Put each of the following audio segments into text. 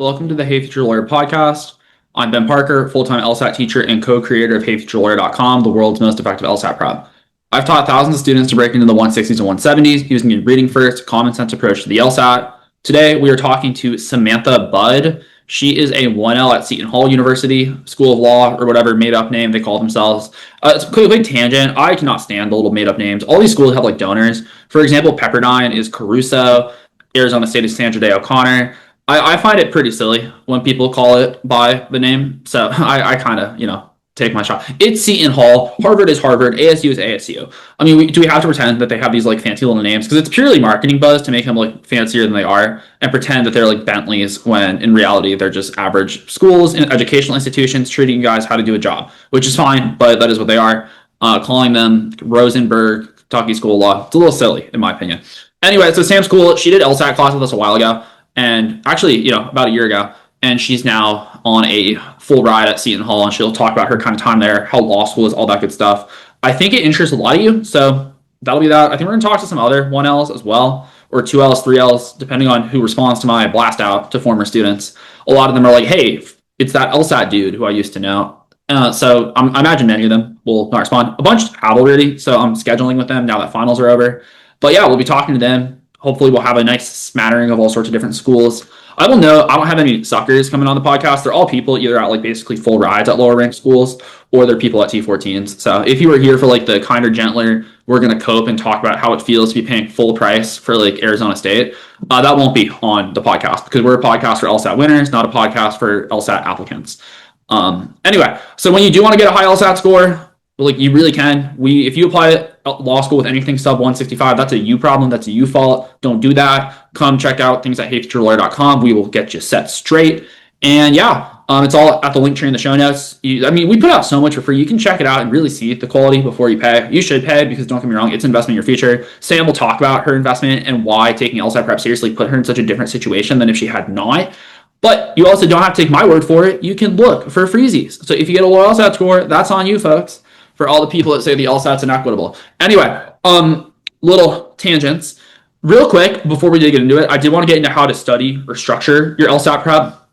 Welcome to the Hey Future Lawyer podcast. I'm Ben Parker, full-time LSAT teacher and co-creator of HeyFutureLawyer.com, the world's most effective LSAT prep. I've taught thousands of students to break into the 160s and 170s using a reading first, common sense approach to the LSAT. Today, we are talking to Samantha Budd. She is a 1L at Seton Hall University, School of Law, or whatever made-up name they call themselves. It's a quick tangent. I cannot stand the little made-up names. All these schools have like donors. For example, Pepperdine is Caruso. Arizona State is Sandra Day O'Connor. I find it pretty silly when people call it by the name. So I kind of, take my shot. It's Seton Hall. Harvard is Harvard. ASU is ASU. I mean, do we have to pretend that they have these like fancy little names? Because it's purely marketing buzz to make them look fancier than they are and pretend that they're like Bentleys when in reality they're just average schools and educational institutions treating you guys how to do a job, which is fine, but that is what they are. Calling them Rosenberg, Kentucky School of Law. It's a little silly in my opinion. Anyway, so Sam's cool. She did LSAT class with us a while ago. And actually, about a year ago, and she's now on a full ride at Seton Hall, and she'll talk about her kind of time there, how law school is, all that good stuff. I think it interests a lot of you, so that'll be that. I think we're going to talk to some other 1Ls as well, or 2Ls, 3Ls, depending on who responds to my blast out to former students. A lot of them are like, hey, it's that LSAT dude who I used to know. So I imagine many of them will not respond. A bunch have already, so I'm scheduling with them now that finals are over. But yeah, we'll be talking to them. Hopefully we'll have a nice smattering of all sorts of different schools. I will know I don't have any suckers coming on the podcast. They're all people either at like basically full rides at lower ranked schools or they're people at T14s. So if you were here for like the kinder, gentler, we're going to cope and talk about how it feels to be paying full price for like Arizona State, that won't be on the podcast because we're a podcast for LSAT winners, not a podcast for LSAT applicants. Anyway, so when you do want to get a high LSAT score, like you really can. If you apply law school with anything sub 165, that's a you problem. That's a you fault. Don't do that. Come check out things at HeyFutureLawyer.com. We will get you set straight. And yeah, it's all at the link tree in the show notes. We put out so much for free. You can check it out and really see the quality before you pay. You should pay because don't get me wrong, it's an investment in your future. Sam will talk about her investment and why taking LSAT prep seriously put her in such a different situation than if she had not. But you also don't have to take my word for it. You can look for freezies. So if you get a low LSAT score, that's on you, folks. For all the people that say the LSAT's inequitable. Anyway, little tangents. Real quick, before we did get into it, I did want to get into how to study or structure your LSAT prep.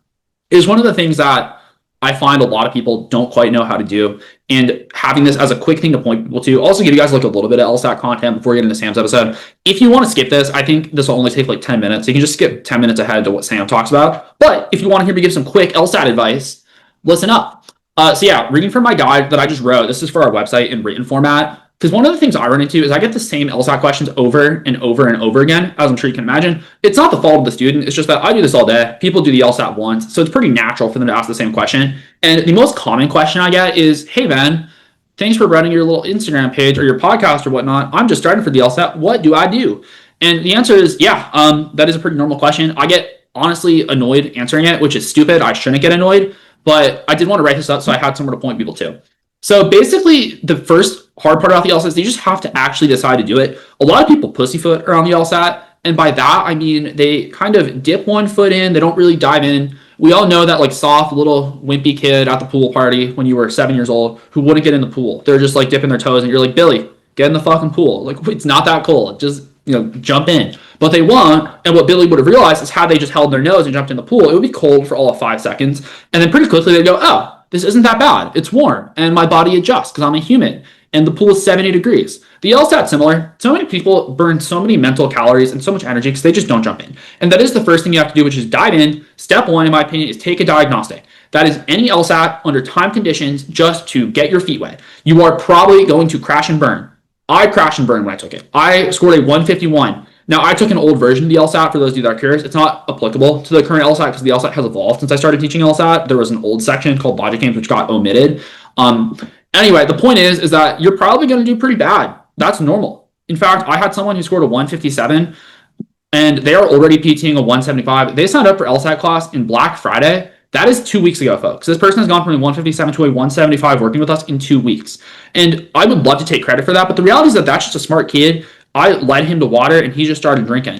It is one of the things that I find a lot of people don't quite know how to do. And having this as a quick thing to point people to, also give you guys like a little bit of LSAT content before we get into Sam's episode. If you want to skip this, I think this will only take like 10 minutes. So you can just skip 10 minutes ahead to what Sam talks about. But if you want to hear me give some quick LSAT advice, listen up. So yeah, reading from my guide that I just wrote, this is for our website in written format, because one of the things I run into is I get the same LSAT questions over and over and over again, as I'm sure you can imagine. It's not the fault of the student, it's just that I do this all day. People do the LSAT once, so it's pretty natural for them to ask the same question. And the most common question I get is, hey Ben, thanks for running your little Instagram page or your podcast or whatnot. I'm just starting for the LSAT, what do I do? And the answer is, yeah, that is a pretty normal question. I get honestly annoyed answering it, which is stupid. I shouldn't get annoyed. But I did want to write this up so I had somewhere to point people to. So basically, the first hard part about the LSAT is you just have to actually decide to do it. A lot of people pussyfoot around the LSAT. And by that, I mean they kind of dip one foot in. They don't really dive in. We all know that like soft little wimpy kid at the pool party when you were 7 years old who wouldn't get in the pool. They're just like dipping their toes and you're like, Billy, get in the fucking pool. Like, it's not that cold. Just, jump in. But they won't. And what Billy would have realized is had they just held their nose and jumped in the pool, it would be cold for all of 5 seconds. And then pretty quickly they'd go, oh, this isn't that bad. It's warm. And my body adjusts because I'm a human. And the pool is 70 degrees. The LSAT's similar. So many people burn so many mental calories and so much energy because they just don't jump in. And that is the first thing you have to do, which is dive in. Step one, in my opinion, is take a diagnostic. That is any LSAT under time conditions just to get your feet wet. You are probably going to crash and burn. I crashed and burned when I took it. I scored a 151. Now, I took an old version of the LSAT for those of you that are curious. It's not applicable to the current LSAT because the LSAT has evolved since I started teaching LSAT. There was an old section called logic games which got omitted. Anyway, the point is that you're probably going to do pretty bad. That's normal. In fact, I had someone who scored a 157 and they are already PTing a 175. They signed up for LSAT class in Black Friday. That is 2 weeks ago, folks. This person has gone from a 157 to a 175 working with us in 2 weeks. And I would love to take credit for that, but the reality is that that's just a smart kid. I led him to water and he just started drinking.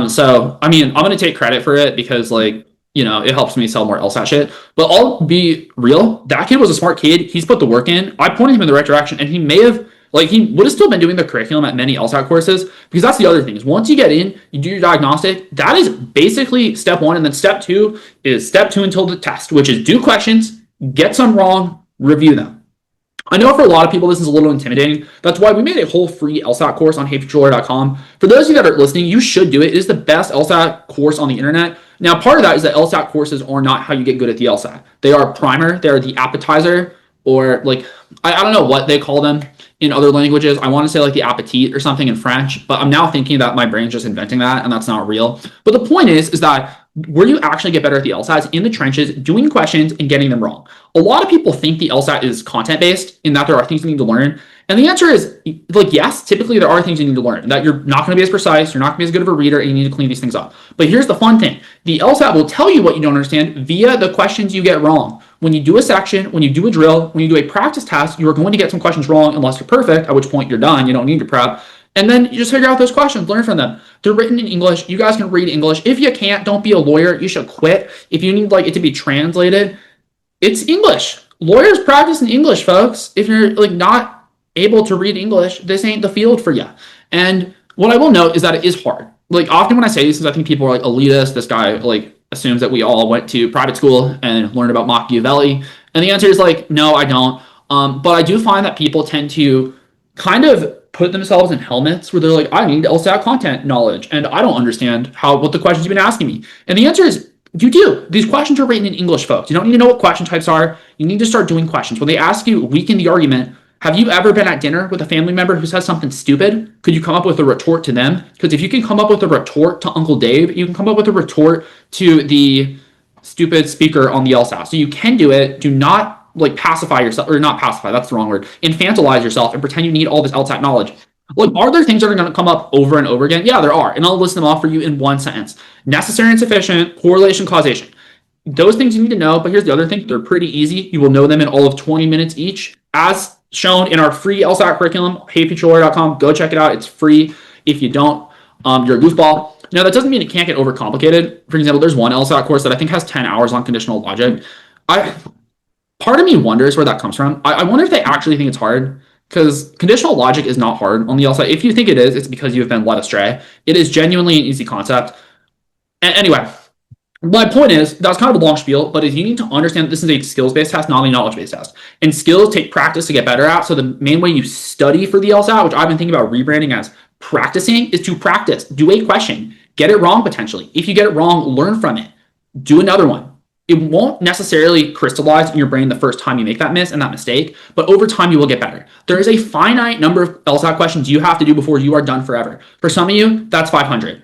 So, I mean, I'm going to take credit for it because it helps me sell more LSAT shit. But I'll be real. That kid was a smart kid. He's put the work in. I pointed him in the right direction and he may have Like, he would have still been doing the curriculum at many LSAT courses, because that's the other thing is once you get in, you do your diagnostic. That is basically step one. And then step two is step two until the test, which is do questions, get some wrong, review them. I know for a lot of people, this is a little intimidating. That's why we made a whole free LSAT course on HeyFutureLawyer.com. For those of you that are listening, you should do it. It is the best LSAT course on the internet. Now, part of that is that LSAT courses are not how you get good at the LSAT. They are primer. They are the appetizer, or like, I don't know what they call them in other languages. I want to say like the appetit or something in French, but I'm now thinking that my brain's just inventing that, and that's not real. But the point is that where you actually get better at the LSAT is in the trenches, doing questions and getting them wrong. A lot of people think the LSAT is content-based, in that there are things you need to learn. And the answer is, like, yes, typically there are things you need to learn, that you're not going to be as precise, you're not going to be as good of a reader, and you need to clean these things up. But here's the fun thing. The LSAT will tell you what you don't understand via the questions you get wrong. When you do a section, when you do a drill, when you do a practice test, you're going to get some questions wrong unless you're perfect, at which point you're done. You don't need your prep. And then you just figure out those questions, learn from them. They're written in English. You guys can read English. If you can't, don't be a lawyer. You should quit. If you need like it to be translated, it's English. Lawyers practice in English, folks. If you're like not able to read English, this ain't the field for you. And what I will note is that it is hard. Like, often when I say this, I think people are like, elitist. This guy like assumes that we all went to private school and learned about Machiavelli. And the answer is like, no, I don't. But I do find that people tend to kind of put themselves in helmets where they're like, I need LSAT content knowledge, and I don't understand what the questions you've been asking me. And the answer is, you do. These questions are written in English, folks. You don't need to know what question types are. You need to start doing questions. When they ask you, weaken the argument. Have you ever been at dinner with a family member who says something stupid? Could you come up with a retort to them? Because if you can come up with a retort to Uncle Dave, you can come up with a retort to the stupid speaker on the LSAT. So you can do it. Do not like pacify yourself, or not pacify, that's the wrong word, infantilize yourself and pretend you need all this LSAT knowledge. Like, are there things that are going to come up over and over again? Yeah, there are. And I'll list them off for you in one sentence. Necessary and sufficient, correlation, causation. Those things you need to know, but here's the other thing. They're pretty easy. You will know them in all of 20 minutes each, as shown in our free LSAT curriculum, HeyFutureLawyer.com. Go check it out. It's free. If you don't, you're a goofball. Now, that doesn't mean it can't get overcomplicated. For example, there's one LSAT course that I think has 10 hours on conditional logic. Part of me wonders where that comes from. I wonder if they actually think it's hard, because conditional logic is not hard on the LSAT. If you think it is, it's because you have been led astray. It is genuinely an easy concept. Anyway, my point is, that's kind of a long spiel, but you need to understand that this is a skills-based test, not a knowledge-based test. And skills take practice to get better at. So the main way you study for the LSAT, which I've been thinking about rebranding as practicing, is to practice. Do a question. Get it wrong potentially. If you get it wrong, learn from it. Do another one. It won't necessarily crystallize in your brain the first time you make that miss and that mistake, but over time you will get better. There is a finite number of LSAT questions you have to do before you are done forever. For some of you, that's 500.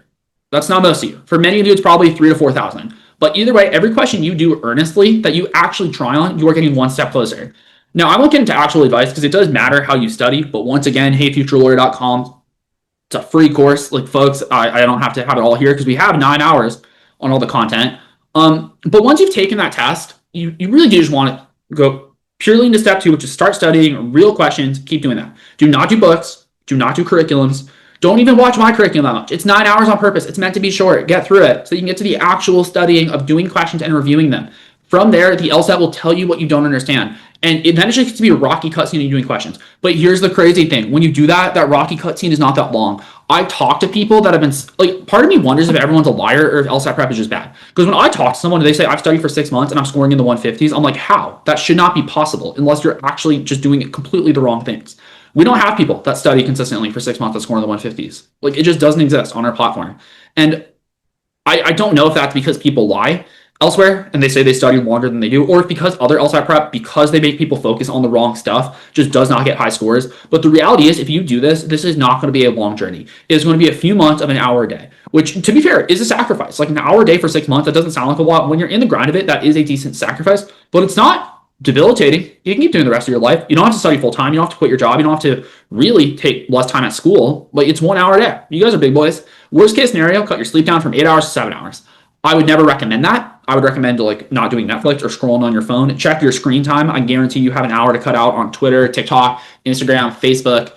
That's not most of you. For many of you, it's probably 3,000 to 4,000. But either way, every question you do earnestly that you actually try on, you are getting one step closer. Now, I won't get into actual advice because it does matter how you study, but once again, HeyFutureLawyer.com. It's a free course. Like, folks, I don't have to have it all here because we have 9 hours on all the content. But once you've taken that test, you really do just want to go purely into step two, which is start studying real questions. Keep doing that. Do not do books. Do not do curriculums. Don't even watch my curriculum that much. It's 9 hours on purpose. It's meant to be short. Get through it so you can get to the actual studying of doing questions and reviewing them. From there, the LSAT will tell you what you don't understand. And it then just gets to be a rocky cutscene of you doing questions. But here's the crazy thing. When you do that, that rocky cutscene is not that long. I talk to people that have been, like, part of me wonders if everyone's a liar or if LSAT prep is just bad. Because when I talk to someone and they say, I've studied for 6 months and I'm scoring in the 150s, I'm like, how? That should not be possible unless you're actually just doing it completely the wrong things. We don't have people that study consistently for 6 months that score in the 150s. Like, it just doesn't exist on our platform. And I don't know if that's because people lie elsewhere and they say they study longer than they do, or if because other LSAT prep, because they make people focus on the wrong stuff, just does not get high scores. But the reality is, if you do this, this is not going to be a long journey. It's going to be a few months of an hour a day, which, to be fair, is a sacrifice. Like, an hour a day for 6 months, that doesn't sound like a lot. When you're in the grind of it, that is a decent sacrifice, but it's not debilitating. You can keep doing the rest of your life. You don't have to study full time. You don't have to quit your job. You don't have to really take less time at school. Like, it's 1 hour a day. You guys are big boys. Worst case scenario, cut your sleep down from 8 hours to 7 hours. I would never recommend that. I would recommend like not doing Netflix or scrolling on your phone. Check your screen time. I guarantee you have an hour to cut out on Twitter, TikTok, Instagram, Facebook,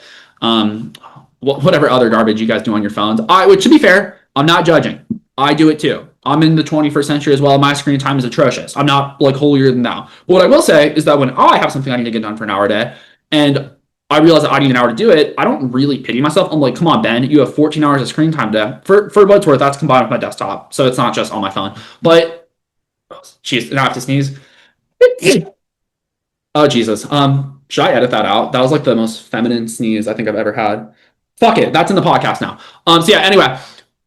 whatever other garbage you guys do on your phones. Which, to be fair, I'm not judging. I do it too. I'm in the 21st century as well. My screen time is atrocious. I'm not like holier than thou. But what I will say is that when I have something I need to get done for an hour a day, and I realized that I need an hour to do it. I don't really pity myself. I'm like, come on, Ben, you have 14 hours of screen time today. For what it's worth, that's combined with my desktop. So it's not just on my phone. But, jeez, I have to sneeze. Oh, Jesus. Should I edit that out? That was like the most feminine sneeze I think I've ever had. Fuck it. That's in the podcast now. So yeah, anyway,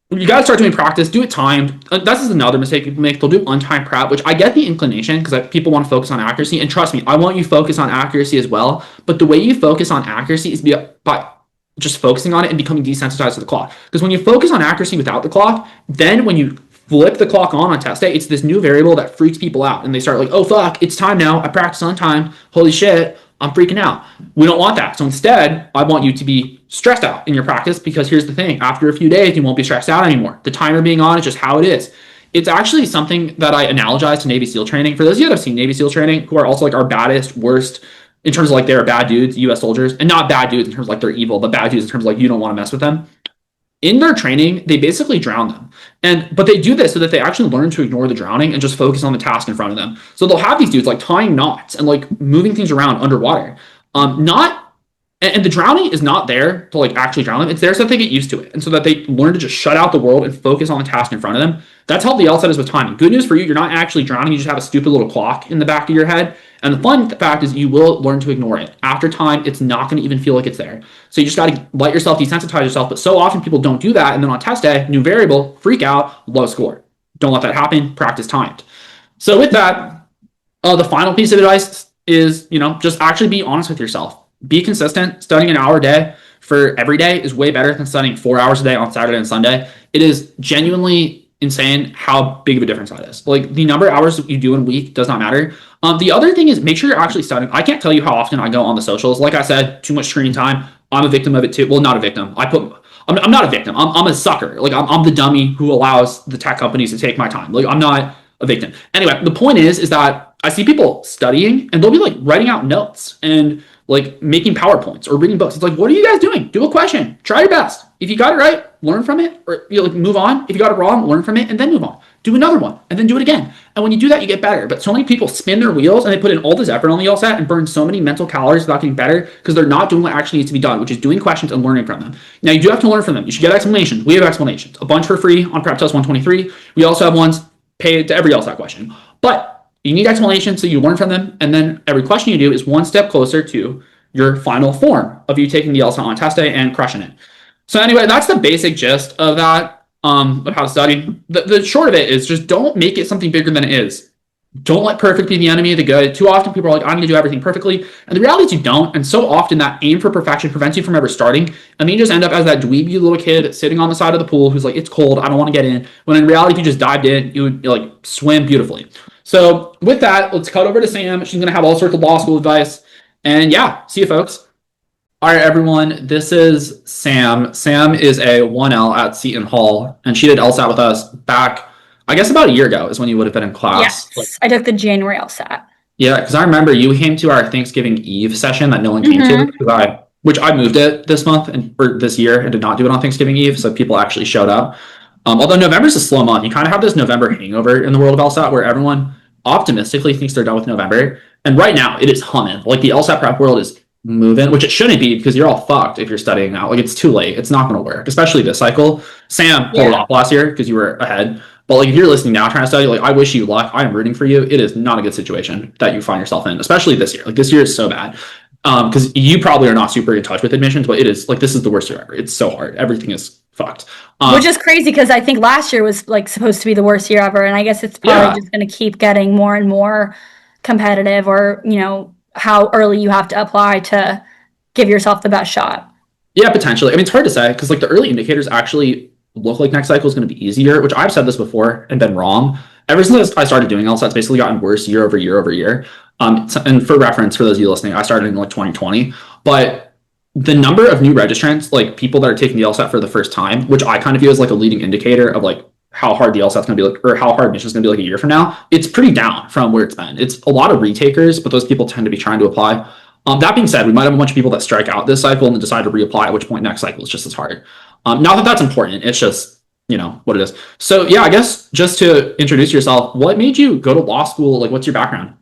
you got to start doing practice, do it timed. This is another mistake people make. They'll do untimed prep, which I get the inclination because people want to focus on accuracy. And trust me, I want you to focus on accuracy as well. But the way you focus on accuracy is by just focusing on it and becoming desensitized to the clock. Because when you focus on accuracy without the clock, then when you flip the clock on test day, it's this new variable that freaks people out. And they start like, oh, fuck, it's time now. I practice on time. Holy shit, I'm freaking out. We don't want that. So instead, I want you to be stressed out in your practice because here's the thing. After a few days, you won't be stressed out anymore. The timer being on is just how it is. It's actually something that I analogize to Navy SEAL training. For those of you that have seen Navy SEAL training, who are also like our baddest, worst, in terms of like they're bad dudes, US soldiers, and not bad dudes in terms of like they're evil, but bad dudes in terms of like you don't want to mess with them. In their training, they basically drown them. But they do this so that they actually learn to ignore the drowning and just focus on the task in front of them. So they'll have these dudes like tying knots and like moving things around underwater. And the drowning is not there to like actually drown them. It's there so that they get used to it and so that they learn to just shut out the world and focus on the task in front of them. That's how the LSAT is with timing. Good news for you, you're not actually drowning. You just have a stupid little clock in the back of your head. And the fun fact is you will learn to ignore it. After time, it's not going to even feel like it's there. So you just got to let yourself desensitize yourself. But so often people don't do that. And then on test day, new variable, freak out, low score. Don't let that happen. Practice timed. So with that, the final piece of advice is, just actually be honest with yourself. Be consistent. Studying an hour a day for every day is way better than studying 4 hours a day on Saturday and Sunday. It is genuinely insane how big of a difference that is. Like the number of hours that you do in a week does not matter. The other thing is make sure you're actually studying. I can't tell you how often I go on the socials. Like I said, too much screen time. I'm a victim of it too. Well, not a victim. I'm not a victim. I'm a sucker. Like I'm the dummy who allows the tech companies to take my time. Like I'm not a victim. Anyway, the point is that I see people studying and they'll be like writing out notes and like making PowerPoints or reading books. It's like, what are you guys doing? Do a question. Try your best. If you got it right, learn from it, or move on. If you got it wrong, learn from it and then move on. Do another one and then do it again. And when you do that, you get better. But so many people spin their wheels and they put in all this effort on the LSAT and burn so many mental calories without getting better because they're not doing what actually needs to be done, which is doing questions and learning from them. Now, you do have to learn from them. You should get explanations. We have explanations. A bunch for free on Prep Test 123. We also have ones paid to every LSAT question. But you need explanations so you learn from them. And then every question you do is one step closer to your final form of you taking the LSAT on test day and crushing it. So anyway, that's the basic gist of that, of how to study. The short of it is just don't make it something bigger than it is. Don't let perfect be the enemy of the good. Too often people are like, I'm going to do everything perfectly. And the reality is you don't. And so often that aim for perfection prevents you from ever starting. And then you just end up as that dweeby little kid sitting on the side of the pool who's like, it's cold, I don't want to get in. When in reality, if you just dived in, you would like swim beautifully. So with that, let's cut over to Sam. She's going to have all sorts of law school advice. And yeah, see you folks. All right, everyone, this is Sam. Sam is a 1L at Seton Hall, and she did LSAT with us back, I guess about a year ago is when you would have been in class. Yes, I took the January LSAT. Yeah, because I remember you came to our Thanksgiving Eve session that no one came to, which I moved it this month or this year and did not do it on Thanksgiving Eve, so people actually showed up. Although November's a slow month, you kind of have this November hangover in the world of LSAT where everyone optimistically thinks they're done with November. And right now, it is humming. Like the LSAT prep world is moving, which it shouldn't be because you're all fucked if you're studying now. Like it's too late. It's not going to work, especially this cycle. Sam pulled it off last year because you were ahead. But like if you're listening now trying to study, like I wish you luck. I am rooting for you. It is not a good situation that you find yourself in, especially this year. Like this year is so bad. Because you probably are not super in touch with admissions, but it is like this is the worst year ever. It's so hard. Everything is fucked. Which is crazy because I think last year was like supposed to be the worst year ever, and I guess it's probably just going to keep getting more and more competitive, or how early you have to apply to give yourself the best shot. Yeah, potentially. I mean, it's hard to say because like the early indicators actually look like next cycle is going to be easier, which I've said this before and been wrong. Ever since I started doing LSAT, it's basically gotten worse year over year over year. And for reference, for those of you listening, I started in like 2020, but the number of new registrants, like people that are taking the LSAT for the first time, which I kind of view as like a leading indicator of like how hard the LSAT is going to be, like, or how hard admission is going to be like a year from now, it's pretty down from where it's been. It's a lot of retakers, but those people tend to be trying to apply. That being said, we might have a bunch of people that strike out this cycle and then decide to reapply, at which point next cycle is just as hard. Not that that's important. It's just, what it is. So yeah, I guess just to introduce yourself, what made you go to law school? Like, what's your background?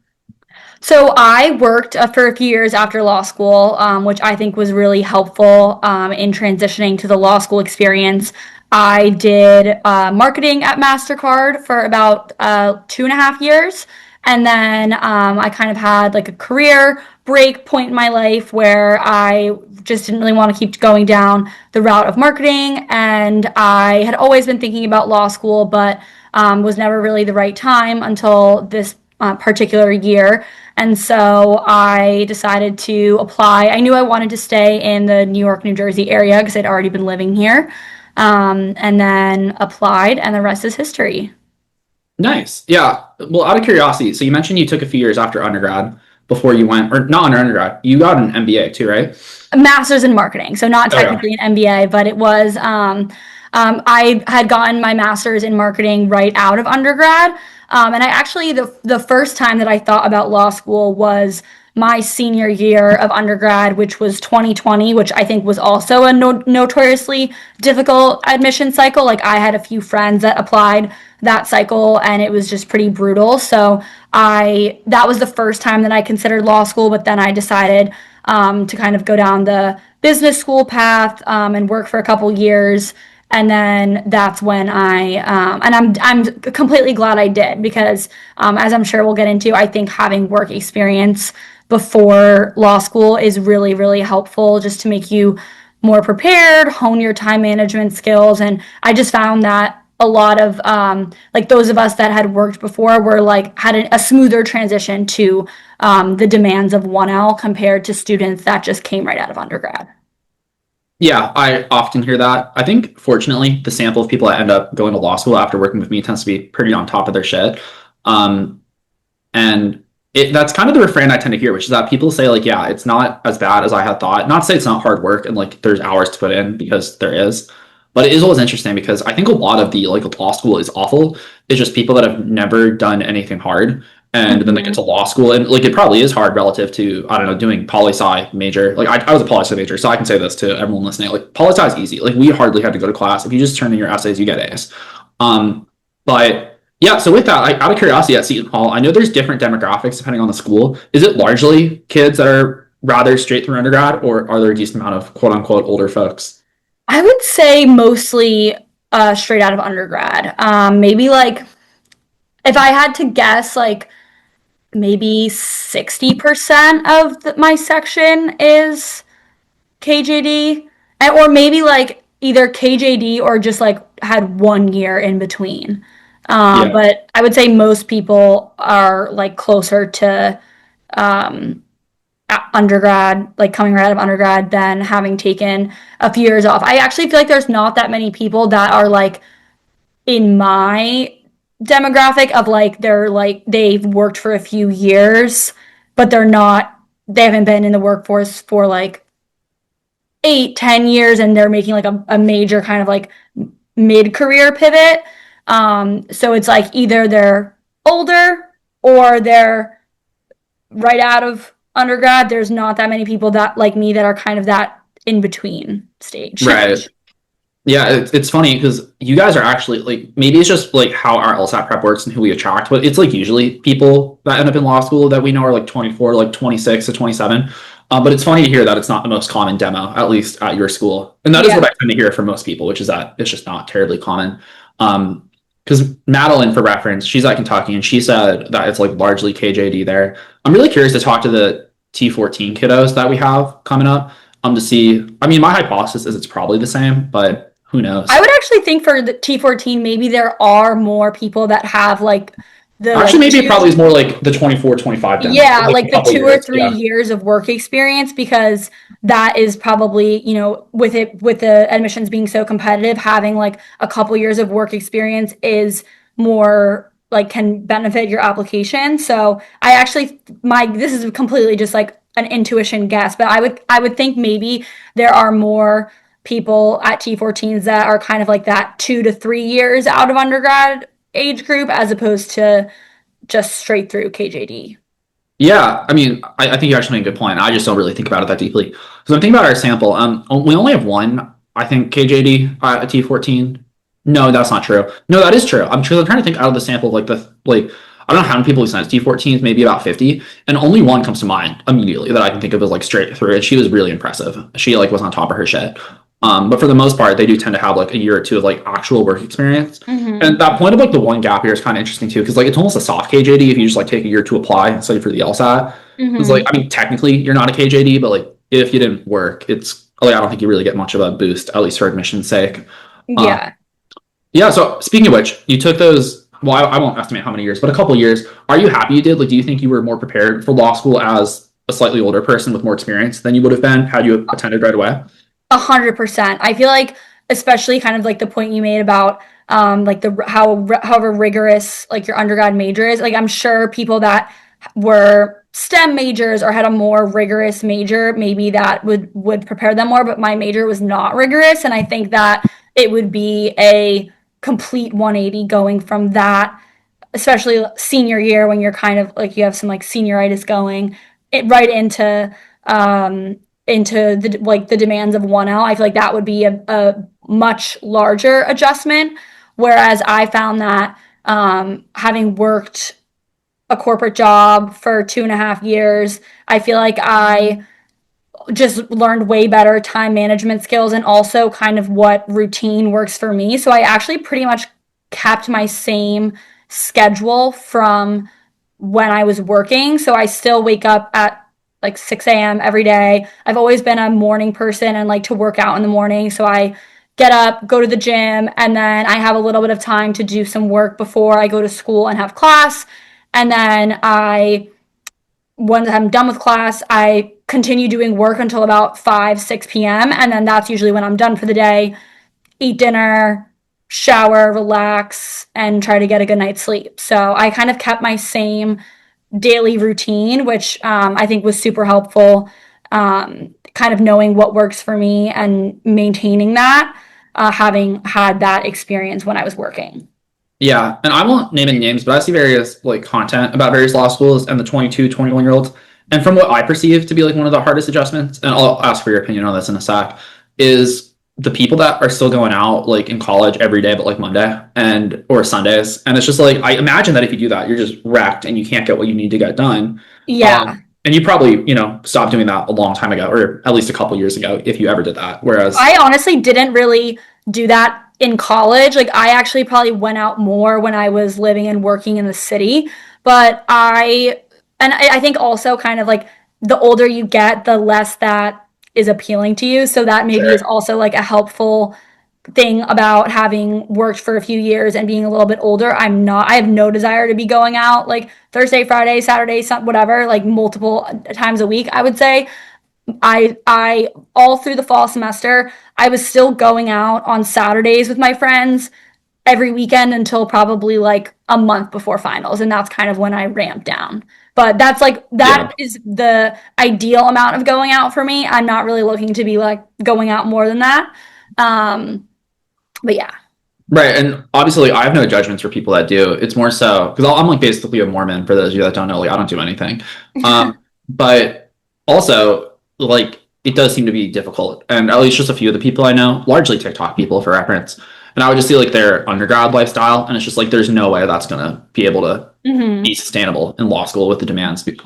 So I worked for a few years after law school, which I think was really helpful in transitioning to the law school experience. I did marketing at MasterCard for about 2.5 years. And then I kind of had like a career break point in my life where I just didn't really want to keep going down the route of marketing. And I had always been thinking about law school, but was never really the right time until this particular year. And so I decided to apply. I knew I wanted to stay in the New York, New Jersey area because I'd already been living here. And then applied, and the rest is history. Nice. Yeah. Well, out of curiosity, so you mentioned you took a few years after undergrad before you went, or not undergrad, you got an MBA too, right? A master's in marketing, so not Okay. technically an MBA, but it was. I had gotten my master's in marketing right out of undergrad, and I actually the first time that I thought about law school was my senior year of undergrad, which was 2020, which I think was also a notoriously difficult admission cycle. Like I had a few friends that applied that cycle, and it was just pretty brutal. So I that was the first time that I considered law school, but then I decided to kind of go down the business school path and work for a couple years. And then that's when I'm completely glad I did because, as I'm sure we'll get into, I think having work experience before law school is really, really helpful just to make you more prepared, hone your time management skills. And I just found that a lot of like those of us that had worked before were like had a smoother transition to the demands of 1L compared to students that just came right out of undergrad. Yeah, I often hear that. I think, fortunately, the sample of people that end up going to law school after working with me tends to be pretty on top of their shit. Um, and that's kind of the refrain I tend to hear, which is that people say, like, yeah, it's not as bad as I had thought. Not to say it's not hard work and like there's hours to put in because there is, but it is always interesting because I think a lot of the like law school is awful. It's just people that have never done anything hard and then they get Mm-hmm. to law school and like it probably is hard relative to I don't know doing poli sci major. Like I was a poli sci major, so I can say this to everyone listening. Like poli sci is easy. Like we hardly had to go to class. If you just turn in your essays, you get A's. Um, but yeah, so with that, out of curiosity at Seton Hall, I know there's different demographics depending on the school. Is it largely kids that are rather straight through undergrad, or are there a decent amount of quote unquote older folks? I would say mostly straight out of undergrad. Maybe like if I had to guess, like maybe 60% of my section is KJD, or maybe like either KJD or just like had 1 year in between. Yeah. But I would say most people are like closer to um, undergrad, like coming right out of undergrad, than having taken a few years off. I actually feel like there's not that many people that are like in my demographic of like they're like they've worked for a few years, but they haven't been in the workforce for like 8, 10 years, and they're making like a major kind of like mid-career pivot. So it's like either they're older or they're right out of undergrad. There's not that many people that like me that are kind of that in between stage. Right. Yeah, it's funny because you guys are actually like maybe it's just like how our LSAT prep works and who we attract, but it's like usually people that end up in law school that we know are like 24, like 26 to 27. But it's funny to hear that it's not the most common demo, at least at your school, and that is Yeah. what I tend to hear from most people, which is that it's just not terribly common. Because Madeline, for reference, she's at Kentucky, and she said that it's like largely KJD there. I'm really curious to talk to the T14 kiddos that we have coming up, to see. I mean, my hypothesis is it's probably the same, but who I knows? would actually think for the T14, maybe there are more people that have like the Actually, like maybe it two, probably is more like the 24, 25 demo, yeah, like like a the couple two or years. three Yeah. years of work experience, because that is probably, with the admissions being so competitive, having like a couple years of work experience is more like can benefit your application. So I actually my this is completely just like an intuition guess, but I would think maybe there are more people at T14s that are kind of like that 2 to 3 years out of undergrad age group as opposed to just straight through KJD. Yeah, I mean, I think you actually make a good point. I just don't really think about it that deeply. So I'm thinking about our sample. We only have one, I think, KJD at T14. No, that's not true. No, that is true. I'm trying to think out of the sample of like I don't know how many people we sent T14s, maybe about 50, and only one comes to mind immediately that I can think of as like straight through. And she was really impressive. She like was on top of her shit. But for the most part, they do tend to have like a year or two of like actual work experience. And that point of like the one gap year is kind of interesting too, because like it's almost a soft KJD if you just like take a year to apply and study for the LSAT. It's like, I mean, technically you're not a KJD, but like if you didn't work, it's like I don't think you really get much of a boost, at least for admission's sake. Yeah. Yeah. So speaking of which, you took those. Well, I won't estimate how many years, but a couple of years. Are you happy you did? Like, do you think you were more prepared for law school as a slightly older person with more experience than you would have been had you attended right away? 100%. I feel like, especially kind of like the point you made about like however rigorous like your undergrad major is. Like I'm sure people that were STEM majors or had a more rigorous major, maybe that would prepare them more. But my major was not rigorous, and I think that it would be a complete 180 going from that, especially senior year when you're kind of like you have some like senioritis going it right into the like the demands of 1L. I feel like that would be a much larger adjustment. Whereas I found that having worked a corporate job for 2.5 years, I feel like I just learned way better time management skills and also kind of what routine works for me. So I actually pretty much kept my same schedule from when I was working. So I still wake up at like 6 a.m. every day. I've always been a morning person and like to work out in the morning. So I get up, go to the gym, and then I have a little bit of time to do some work before I go to school and have class. And then once I'm done with class, I continue doing work until about 5, 6 p.m. And then that's usually when I'm done for the day, eat dinner, shower, relax, and try to get a good night's sleep. So I kind of kept my same daily routine, which I think was super helpful, kind of knowing what works for me and maintaining that, having had that experience when I was working. Yeah, and I won't name any names, but I see various like content about various law schools and the 22, 21-year-olds. And from what I perceive to be like one of the hardest adjustments, and I'll ask for your opinion on this in a sec, is the people that are still going out like in college every day but like Monday and or Sundays. And it's just like I imagine that if you do that, you're just wrecked and you can't get what you need to get done. Yeah. And you probably, stopped doing that a long time ago, or at least a couple years ago, if you ever did that. Whereas I honestly didn't really do that in college. Like I actually probably went out more when I was living and working in the city. But I think also kind of like the older you get, the less that is appealing to you. So that maybe is also like a helpful thing about having worked for a few years and being a little bit older. I have no desire to be going out like Thursday, Friday, Saturday, whatever, like multiple times a week, I would say. I all through the fall semester, I was still going out on Saturdays with my friends every weekend until probably like a month before finals, and that's kind of when I ramped down. But that is the ideal amount of going out for me. I'm not really looking to be like going out more than that. But yeah. Right, and obviously I have no judgments for people that do. It's more so because I'm like basically a Mormon. For those of you that don't know, like I don't do anything. But also like it does seem to be difficult, and at least just a few of the people I know, largely TikTok people for reference, and I would just see like their undergrad lifestyle, and it's just like there's no way that's gonna be able to be sustainable in law school with the demands. Which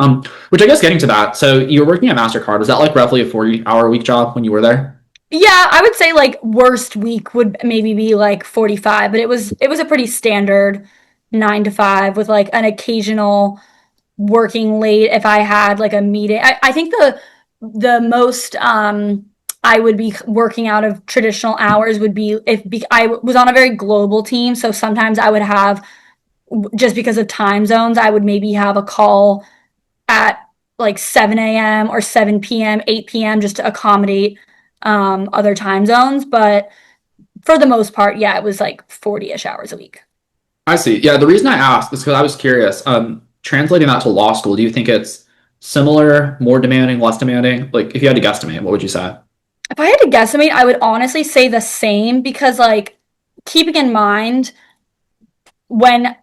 I guess getting to that, so you were working at MasterCard. Was that like roughly a 40-hour week job when you were there? Yeah, I would say like worst week would maybe be like 45, but it was a pretty standard 9 to 5 with like an occasional working late if I had like a meeting. I think the most I would be working out of traditional hours would be I was on a very global team, so sometimes I would have, just because of time zones, I would maybe have a call at like 7 a.m. or 7 p.m., 8 p.m. just to accommodate other time zones. But for the most part, yeah, it was like 40-ish hours a week. I see. Yeah, the reason I asked is because I was curious. Translating that to law school, do you think it's similar, more demanding, less demanding? Like, if you had to guesstimate, what would you say? If I had to guesstimate, I would honestly say the same because, like, keeping in mind when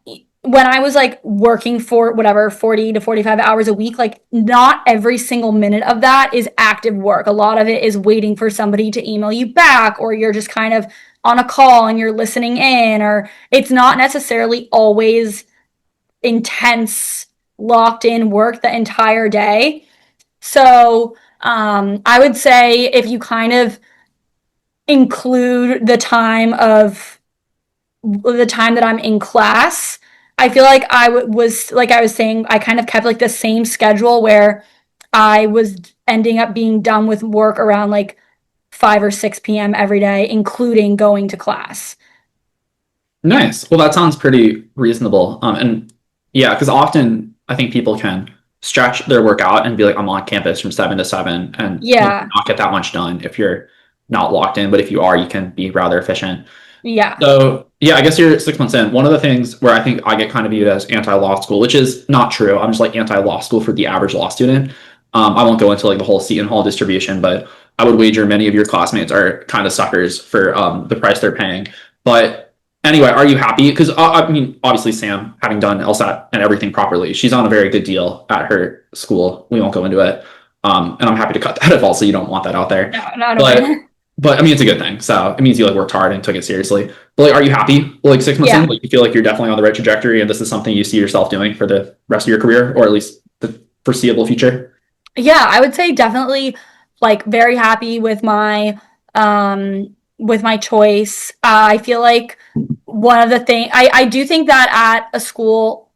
I was like working for whatever 40 to 45 hours a week, like not every single minute of that is active work. A lot of it is waiting for somebody to email you back, or you're just kind of on a call and you're listening in, or it's not necessarily always intense, locked in work the entire day. So I would say if you kind of include the time that I'm in class, I feel like was like I was saying, I kind of kept like the same schedule where I was ending up being done with work around like 5 or 6 p.m. every day, including going to class. Nice. Well, that sounds pretty reasonable. And yeah, because often I think people can stretch their work out and be like, I'm on campus from 7 to 7, and Yeah. not get that much done if you're not locked in. But if you are, you can be rather efficient. Yeah. So yeah, I guess you're 6 months in. One of the things where I think I get kind of viewed as anti-law school, which is not true. I'm just like anti-law school for the average law student. I won't go into like the whole Seton Hall distribution, but I would wager many of your classmates are kind of suckers for the price they're paying. But anyway, are you happy? Because I mean, obviously Sam, having done LSAT and everything properly, she's on a very good deal at her school. We won't go into it. And I'm happy to cut that if also you don't want that out there. No, not a But win. but I mean, it's a good thing. So it means you like worked hard and took it seriously. But like, are you happy? Like 6 months in, Yeah. like you feel like you're definitely on the right trajectory, and this is something you see yourself doing for the rest of your career, or at least the foreseeable future. Yeah, I would say definitely like very happy with my choice. I feel like one of the thing I do think that at a school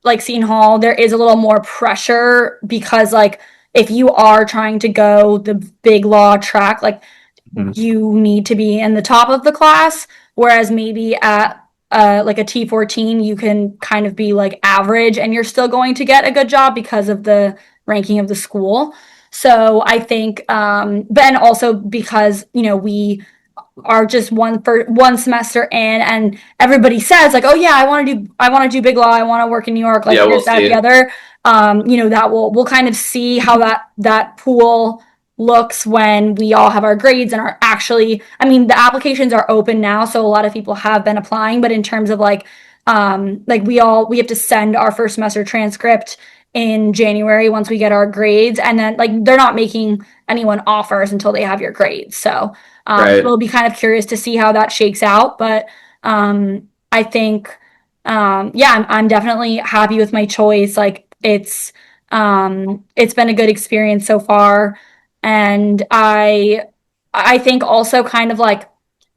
like Seton Hall, there is a little more pressure because like if you are trying to go the big law track, like Mhm. you need to be in the top of the class, whereas maybe at like a T14, you can kind of be like average and you're still going to get a good job because of the ranking of the school. So I think, but and also because, we are just one semester in and everybody says like, oh yeah, I want to do big law, I want to work in New York, like Yeah, we'll this, that, the see. other. That we'll kind of see how that pool looks when we all have our grades and are actually, I mean, the applications are open now, so a lot of people have been applying, but in terms of like we have to send our first semester transcript in January once we get our grades, and then like they're not making anyone offers until they have your grades. So Right. it'll be kind of curious to see how that shakes out, but I think yeah, I'm definitely happy with my choice. Like it's been a good experience so far, and I think also kind of like,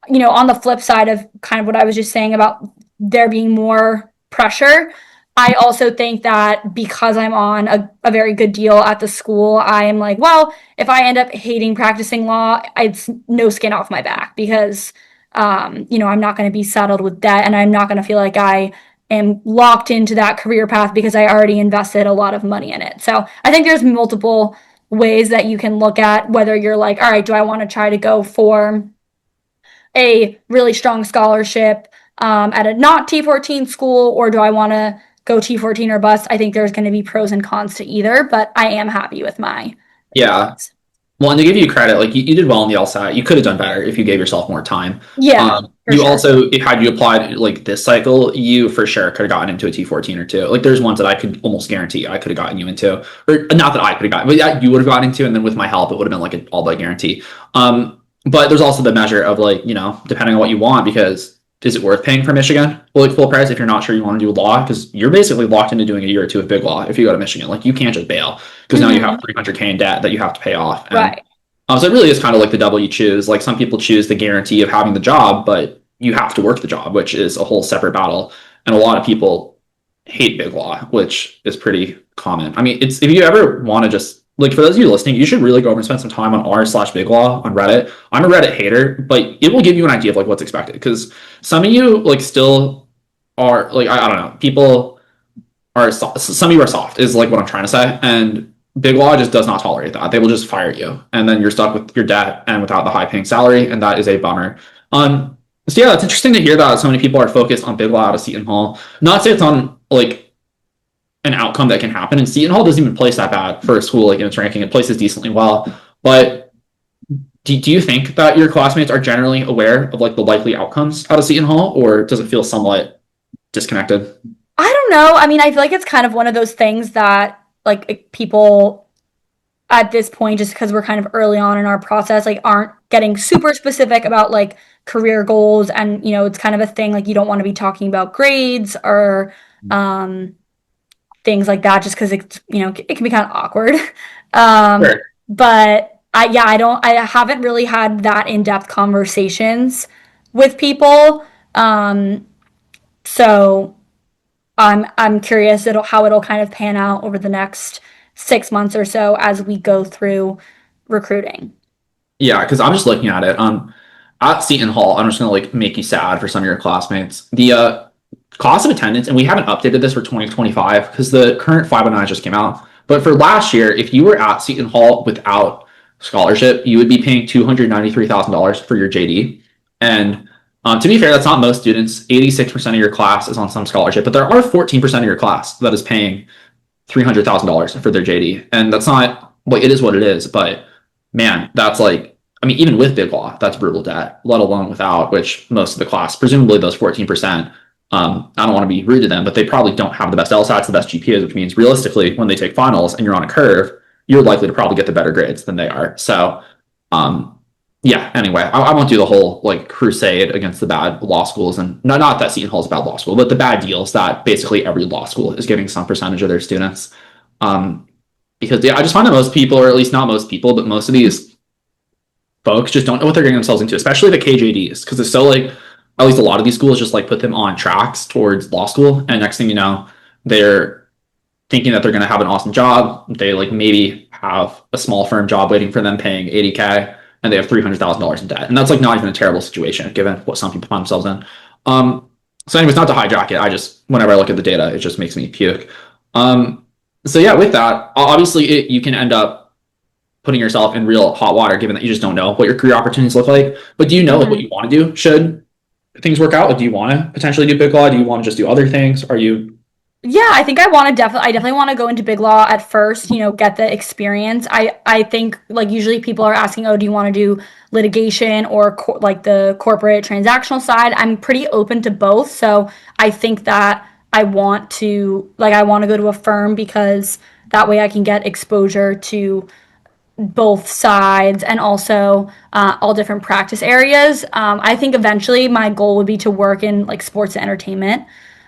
on the flip side of kind of what I was just saying about there being more pressure, I also think that because I'm on a very good deal at the school, I am like, well, if I end up hating practicing law, it's no skin off my back because, I'm not going to be saddled with debt, and I'm not going to feel like I am locked into that career path because I already invested a lot of money in it. So I think there's multiple ways that you can look at whether you're like, all right, do I want to try to go for a really strong scholarship at a not T14 school, or do I want to go T14 or bust? I think there's going to be pros and cons to either, but I am happy with my Yeah. choice. Well, and to give you credit, like you did well in the LSAT. You could have done better if you gave yourself more time. Yeah, for You sure. also, had you applied like this cycle, you for sure could have gotten into a T14 or two. Like there's ones that I could almost guarantee I could have gotten you into, or not that I could have gotten, but yeah, you would have gotten into, and then with my help, it would have been like an all but guarantee. But there's also the measure of like, depending on what you want, because is it worth paying for Michigan? Well, like full price if you're not sure you want to do law, because you're basically locked into doing a year or two of big law if you go to Michigan. Like you can't just bail because now you have Hmm. 300K in debt that you have to pay off. And Right. so it really is kind of like the double you choose. Like some people choose the guarantee of having the job, but you have to work the job, which is a whole separate battle. And a lot of people hate big law, which is pretty common. I mean, it's if you ever want to just like for those of you listening, you should really go over and spend some time on r/big law on Reddit. I'm a Reddit hater, but it will give you an idea of like what's expected because some of you like still are like I don't know people are soft. Some of you are soft is like what I'm trying to say, and Big Law just does not tolerate that. They will just fire you, and then you're stuck with your debt and without the high paying salary, and that is a bummer. So yeah, it's interesting to hear that so many people are focused on Big Law out of Seton Hall. Not say it's on like an outcome that can happen, and Seton Hall doesn't even place that bad for a school like in its ranking. It places decently well, but do you think that your classmates are generally aware of like the likely outcomes out of Seton Hall, or does it feel somewhat disconnected? I don't know. I mean, I feel like it's kind of one of those things that like people at this point, just because we're kind of early on in our process, like aren't getting super specific about like career goals, and it's kind of a thing like you don't want to be talking about grades or things like that, just because it's, it can be kind of awkward. Um, Sure. but I haven't really had that in-depth conversations with people. So I'm curious how it'll kind of pan out over the next 6 months or so as we go through recruiting. Yeah, because I'm just looking at it. At Seton Hall, I'm just gonna like make you sad for some of your classmates. The cost of attendance, and we haven't updated this for 2025 because the current 509 just came out. But for last year, if you were at Seton Hall without scholarship, you would be paying $293,000 for your JD. And to be fair, that's not most students. 86% of your class is on some scholarship, but there are 14% of your class that is paying $300,000 for their JD, and that's not like it is what it is. But man, that's like, I mean, even with big law, that's brutal debt. Let alone without, which most of the class, presumably those 14%. I don't want to be rude to them, but they probably don't have the best LSATs, the best GPAs, which means realistically, when they take finals and you're on a curve, you're likely to probably get the better grades than they are. So, um, yeah. Anyway, I won't do the whole like crusade against the bad law schools, and not that Seton Hall is a bad law school, but the bad deals that basically every law school is giving some percentage of their students. Um, because yeah, I just find that most people, or at least not most people, but most of these folks just don't know what they're getting themselves into, especially the KJDs, because it's so like, at least a lot of these schools just like put them on tracks towards law school, and next thing you know, they're thinking that they're going to have an awesome job. They like maybe have a small firm job waiting for them, paying 80K, and they have $300,000 in debt, and that's like not even a terrible situation given what some people find themselves in. So, anyways, not to hijack it, I just whenever I look at the data, it just makes me puke. So yeah, with that, obviously, you can end up putting yourself in real hot water, given that you just don't know what your career opportunities look like. But do you know like what you want to do? Should things work out? Like, do you want to potentially do big law? Do you want to just do other things? Are you? Yeah, I think I definitely want to go into big law at first, get the experience. I think like usually people are asking, "Oh, do you want to do litigation or like the corporate transactional side?" I'm pretty open to both. So, I think that I want to go to a firm because that way I can get exposure to both sides and also all different practice areas. I think eventually my goal would be to work in like sports and entertainment.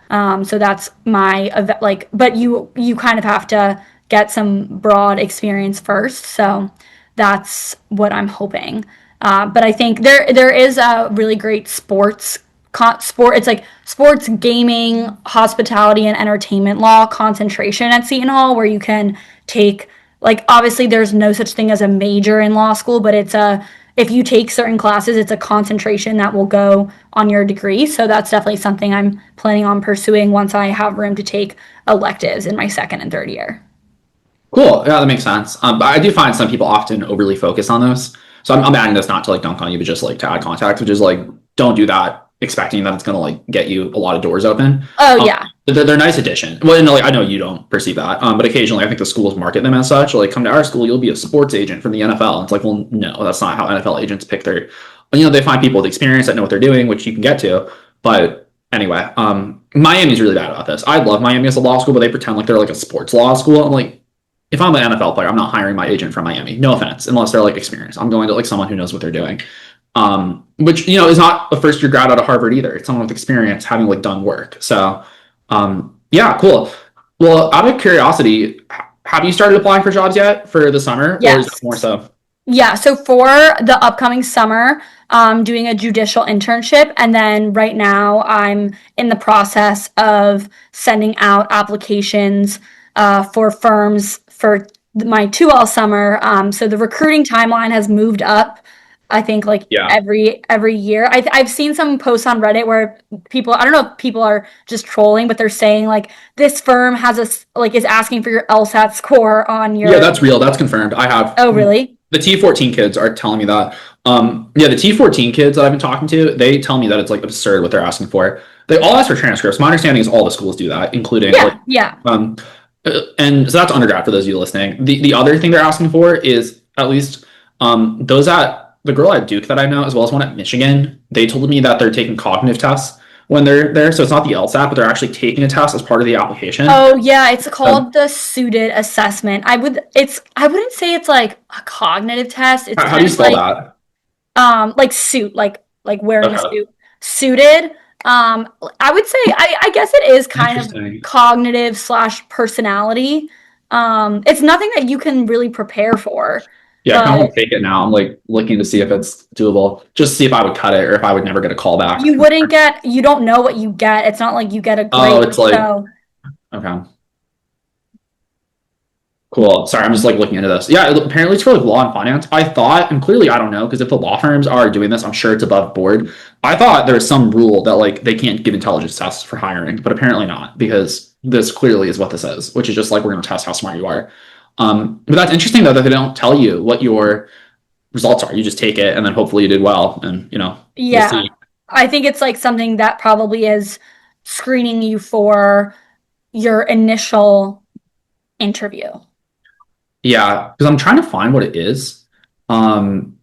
So that's but you kind of have to get some broad experience first. So that's what I'm hoping. But I think there is a really great sport. It's like sports, gaming, hospitality, and entertainment law concentration at Seton Hall, where you can take like obviously there's no such thing as a major in law school, but if you take certain classes, it's a concentration that will go on your degree. So that's definitely something I'm planning on pursuing once I have room to take electives in my second and third year. Cool. Yeah, that makes sense. But I do find some people often overly focus on those. So I'm adding this not to like dunk on you, but just like to add context, which is like, don't do that expecting that it's going to like get you a lot of doors open. Oh yeah. They're a nice addition. Well, no, like, I know you don't perceive that, but occasionally I think the schools market them as such. Like, come to our school, you'll be a sports agent from the NFL. It's like, well, no, that's not how NFL agents pick their. They find people with experience that know what they're doing, which you can get to. But anyway, Miami's really bad about this. I love Miami as a law school, but they pretend like they're like a sports law school. I'm like, if I'm an NFL player, I'm not hiring my agent from Miami. No offense, unless they're like experienced. I'm going to like someone who knows what they're doing. Which is not a first year grad out of Harvard either. It's someone with experience having like done work. So, yeah, cool. Well, out of curiosity, have you started applying for jobs yet for the summer, or is Yes. it more so? Yeah, so for the upcoming summer, I'm doing a judicial internship, and then right now I'm in the process of sending out applications for firms for my 2L summer. So the recruiting timeline has moved up. I think like Yeah. every year. I've seen some posts on Reddit where I don't know if people are just trolling, but they're saying like this firm is asking for your LSAT score on Yeah, your. that's real. That's confirmed. I have Oh, really? the T14 kids are telling me that. Yeah, the T14 kids that I've been talking to, they tell me that it's like absurd what they're asking for. They all ask for transcripts. My understanding is all the schools do that, including like Yeah, yeah. and so that's undergrad for those of you listening. The other thing they're asking for is at least those at the girl at Duke that I know, as well as one at Michigan, they told me that they're taking cognitive tests when they're there. So it's not the LSAT, but they're actually taking a test as part of the application. Oh, yeah, it's called the suited assessment. I wouldn't say it's like a cognitive test. It's How do kind you of spell that? like suit, like wearing a Okay. suit. Suited. I would say I guess it is kind of Interesting. cognitive slash personality. It's nothing that you can really prepare for, Yeah, I kind of but want to take it now. I'm like looking to see if it's doable. Just see if I would cut it or if I would never get a call back. you don't know what you get. It's not like you get a Oh, grade. it's like, So okay. Cool. Sorry, I'm just like looking into this. Yeah, apparently it's for like law and finance. I thought, and clearly I don't know, because if the law firms are doing this, I'm sure it's above board. I thought there was some rule that like they can't give intelligence tests for hiring, but apparently not, because this clearly is what this is, which is just like we're going to test how smart you are. But that's interesting though that they don't tell you what your results are. You just take it and then hopefully you did well, and we'll yeah, see. I think it's like something that probably is screening you for your initial interview. Yeah, because I'm trying to find what it is. Um,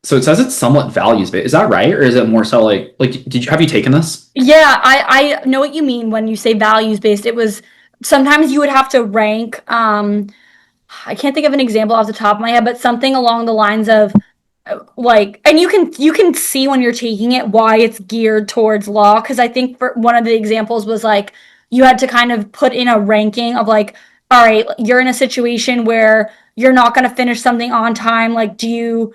so it says it's somewhat values based. Is that right, or is it more so like did you have you taken this? Yeah, I know what you mean when you say values based. It was sometimes you would have to rank. I can't think of an example off the top of my head, but something along the lines of like, and you can see when you're taking it why it's geared towards law. Because I think for one of the examples was like you had to kind of put in a ranking of like, all right, you're in a situation where you're not going to finish something on time. Like, do you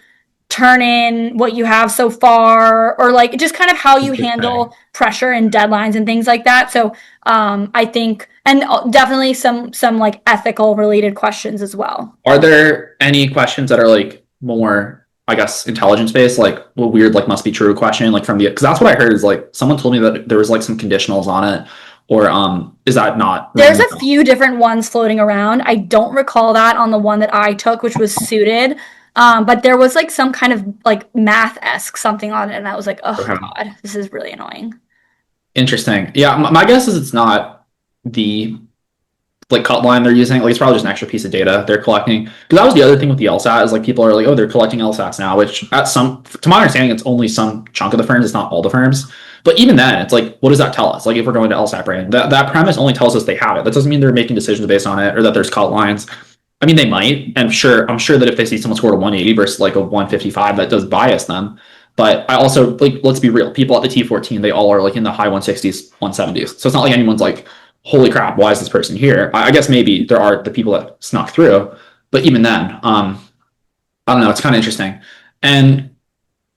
turn in what you have so far, or like just kind of how you Interesting. handle pressure and deadlines and things like that. So I think, and definitely some like ethical related questions as well. Are there any questions that are like more, I guess, intelligence based, like a weird like must be true question, like from the because that's what I heard is like someone told me that there was like some conditionals on it, or is that not There's ringing a a bell? few different ones floating around. I don't recall that on the one that I took, which was suited. But there was like some kind of like math-esque something on it, and I was like, oh Okay. God, this is really annoying. Interesting. Yeah, my guess is it's not the like cut line they're using. Like it's probably just an extra piece of data they're collecting. Because that was the other thing with the LSAT is like people are like, oh, they're collecting LSATs now, which at some, to my understanding, it's only some chunk of the firms. It's not all the firms. But even then, it's like, what does that tell us? Like if we're going to LSAT brand, that premise only tells us they have it. That doesn't mean they're making decisions based on it or that there's cut lines. I mean, they might, and I'm sure that if they see someone scored a 180 versus like a 155, that does bias them. But I also like, let's be real. People at the T14, they all are like in the high 160s, 170s. So it's not like anyone's like, holy crap, why is this person here? I guess maybe there are the people that snuck through, but even then, I don't know. It's kind of interesting. And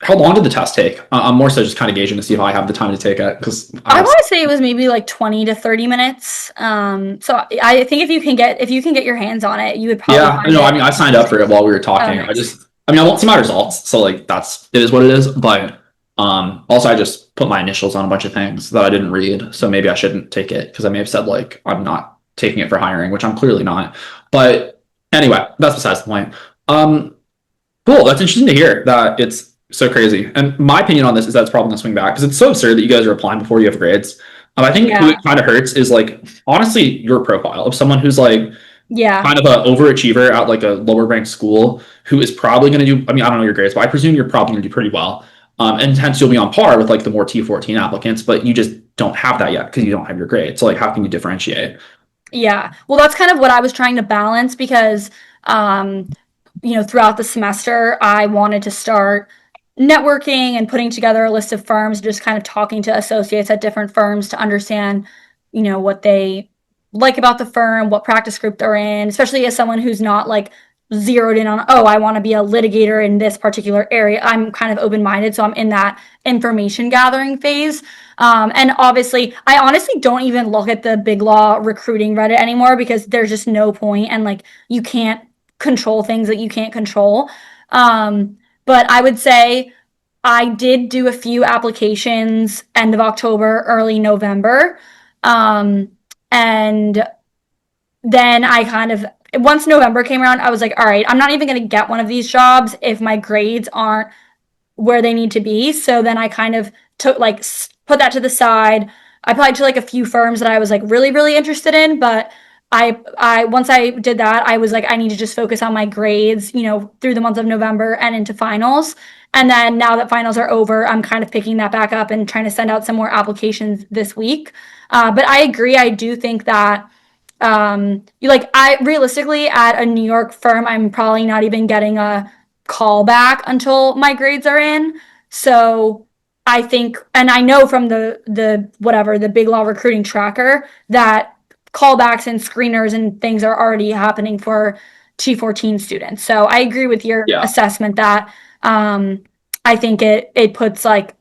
how long did the test take? I'm more so just kind of gauging to see if I have the time to take it because I I have. want to say it was maybe like 20 to 30 minutes. So I think if you can get your hands on it, you would probably Yeah, find no, I it mean, I signed up for it interesting. while we were Oh, talking. nice. I mean, I won't see my results, so like it is what it is. But also I just put my initials on a bunch of things that I didn't read, so maybe I shouldn't take it because I may have said like I'm not taking it for hiring, which I'm clearly not. But anyway, that's besides the point. Um, cool. That's interesting to hear that it's so crazy. And my opinion on this is that it's probably going to swing back because it's so absurd that you guys are applying before you have grades. I think who it Yeah. kind of hurts is like honestly your profile of someone who's like Yeah. kind of an overachiever at like a lower ranked school who is probably going to do. I mean, I don't know your grades, but I presume you're probably going to do pretty well. And hence you'll be on par with like the more T14 applicants, but you just don't have that yet because you don't have your grade. So like, how can you differentiate? Yeah. Well, that's kind of what I was trying to balance because, um, throughout the semester, I wanted to start networking and putting together a list of firms, just kind of talking to associates at different firms to understand, what they like about the firm, what practice group they're in, especially as someone who's not like zeroed in on, oh, I want to be a litigator in this particular area. I'm kind of open minded. So I'm in that information gathering phase. And obviously, I honestly don't even look at the big law recruiting Reddit anymore because there's just no point, and like you can't control things that you can't control. But I would say I did do a few applications end of October, early November. Um, and then I kind of, once November came around, I was like, all right, I'm not even going to get one of these jobs if my grades aren't where they need to be. So then I kind of took like put that to the side. I applied to like a few firms that I was like really really interested in, but I once I did that, I was like I need to just focus on my grades, through the month of November and into finals. And then now that finals are over, I'm kind of picking that back up and trying to send out some more applications this week. But I agree. I do think that you like I realistically at a New York firm, I'm probably not even getting a call back until my grades are in. So I think, and I know from the Big Law recruiting tracker that callbacks and screeners and things are already happening for T14 students. So I agree with your Yeah. assessment that I think it puts like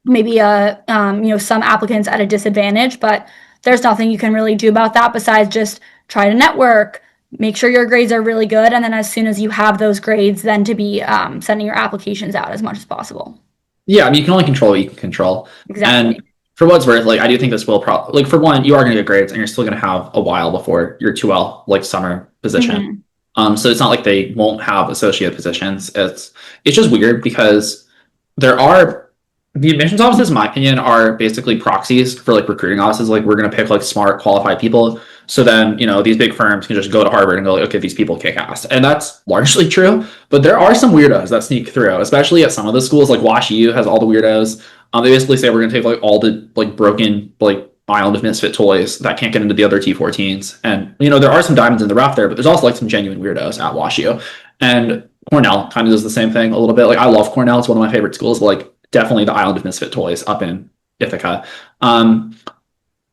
maybe some applicants at a disadvantage, but there's nothing you can really do about that besides just try to network, make sure your grades are really good, and then as soon as you have those grades, then to be sending your applications out as much as possible. Yeah, I mean, you can only control what you can control. Exactly. And for what it's worth, like I do think this will probably like for one, you are going to get grades, and you're still going to have a while before your 2L like summer position. Mm-hmm. So it's not like they won't have associate positions. It's just weird because there are the admissions offices, in my opinion, are basically proxies for like recruiting offices. Like we're going to pick like smart, qualified people. So then, these big firms can just go to Harvard and go, like, okay, these people kick ass. And that's largely true. But there are some weirdos that sneak through, especially at some of the schools. Like Wash U has all the weirdos. They basically say we're going to take like all the like broken like island of misfit toys that can't get into the other T14s. And, there are some diamonds in the rough there, but there's also like some genuine weirdos at Wash U. And Cornell kind of does the same thing a little bit. Like I love Cornell. It's one of my favorite schools, but like definitely the island of misfit toys up in Ithaca.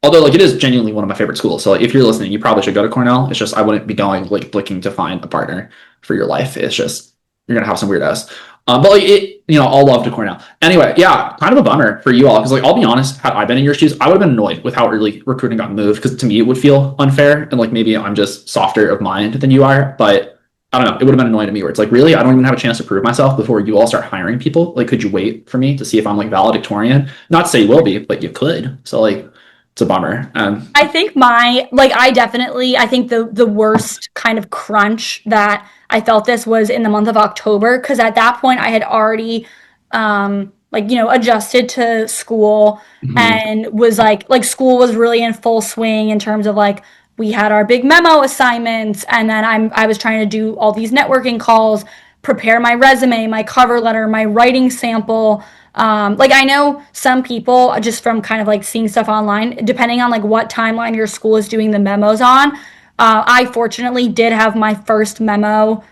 Although like it is genuinely one of my favorite schools. So like, if you're listening, you probably should go to Cornell. It's just I wouldn't be going like looking to find a partner for your life. It's just you're gonna have some weirdos. But like all love to Cornell. Anyway, yeah, kind of a bummer for you all because like I'll be honest, had I been in your shoes, I would have been annoyed with how early recruiting got moved because to me it would feel unfair and like maybe I'm just softer of mind than you are, but I don't know. It would have been annoying to me where it's like, really, I don't even have a chance to prove myself before you all start hiring people. Like, could you wait for me to see if I'm like valedictorian? Not to say you will be, but you could. So like, it's a bummer. I think I think the worst kind of crunch that I felt this was in the month of October because at that point I had already adjusted to school and was like school was really in full swing in terms of like we had our big memo assignments and then I was trying to do all these networking calls, prepare my resume, my cover letter, my writing sample. Like I know some people just from kind of like seeing stuff online, depending on like what timeline your school is doing the memos on. I fortunately did have my first memo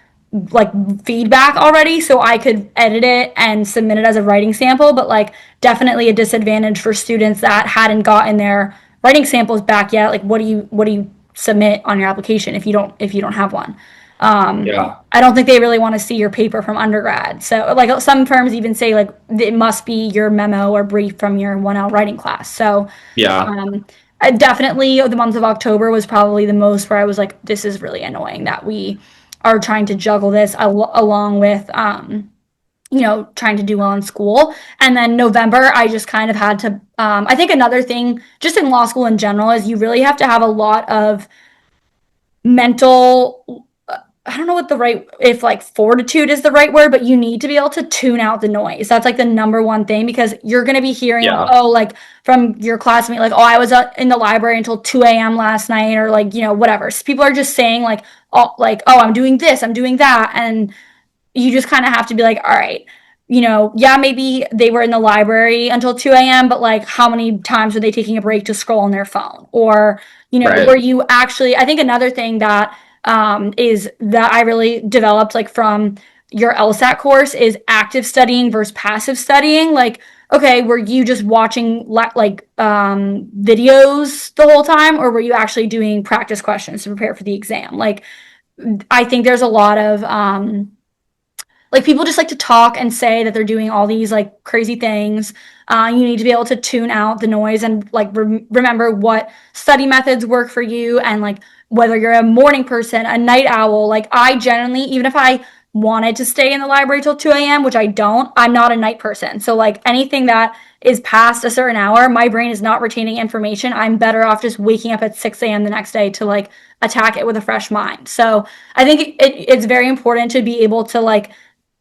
like feedback already, so I could edit it and submit it as a writing sample. But like definitely a disadvantage for students that hadn't gotten their writing samples back yet. Like what do you submit on your application if you don't have one? Yeah. I don't think they really want to see your paper from undergrad. So like some firms even say like it must be your memo or brief from your 1L writing class. So Yeah. I definitely the month of October was probably the most where I was like, this is really annoying that we are trying to juggle this along with trying to do well in school. And then November, I just kind of had to I think another thing just in law school in general is you really have to have a lot of mental I don't know what if like fortitude is the right word, but you need to be able to tune out the noise. That's like the number one thing because you're going to be hearing, Yeah. like from your classmate, like, oh, I was in the library until 2 a.m. last night or like, whatever. So people are just saying oh, I'm doing this, I'm doing that. And you just kind of have to be like, all right, yeah, maybe they were in the library until 2 a.m., but like how many times were they taking a break to scroll on their phone? Or, Right. were you actually, I think another thing that is that I really developed like from your LSAT course is active studying versus passive studying. Like, okay, were you just watching videos the whole time, or were you actually doing practice questions to prepare for the exam? Like, I think there's a lot of like people just like to talk and say that they're doing all these like crazy things. You need to be able to tune out the noise and like remember what study methods work for you and like whether you're a morning person, a night owl. Like I generally, even if I wanted to stay in the library till 2 a.m., which I don't, I'm not a night person. So like anything that is past a certain hour, my brain is not retaining information. I'm better off just waking up at 6 a.m. the next day to like attack it with a fresh mind. So I think it's very important to be able to like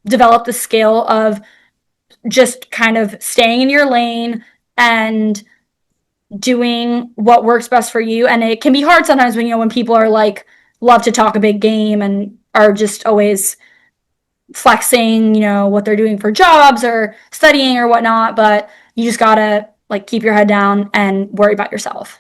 develop the skill of just kind of staying in your lane and doing what works best for you. And it can be hard sometimes when people are like love to talk a big game and are just always flexing what they're doing for jobs or studying or whatnot, but you just gotta like keep your head down and worry about yourself.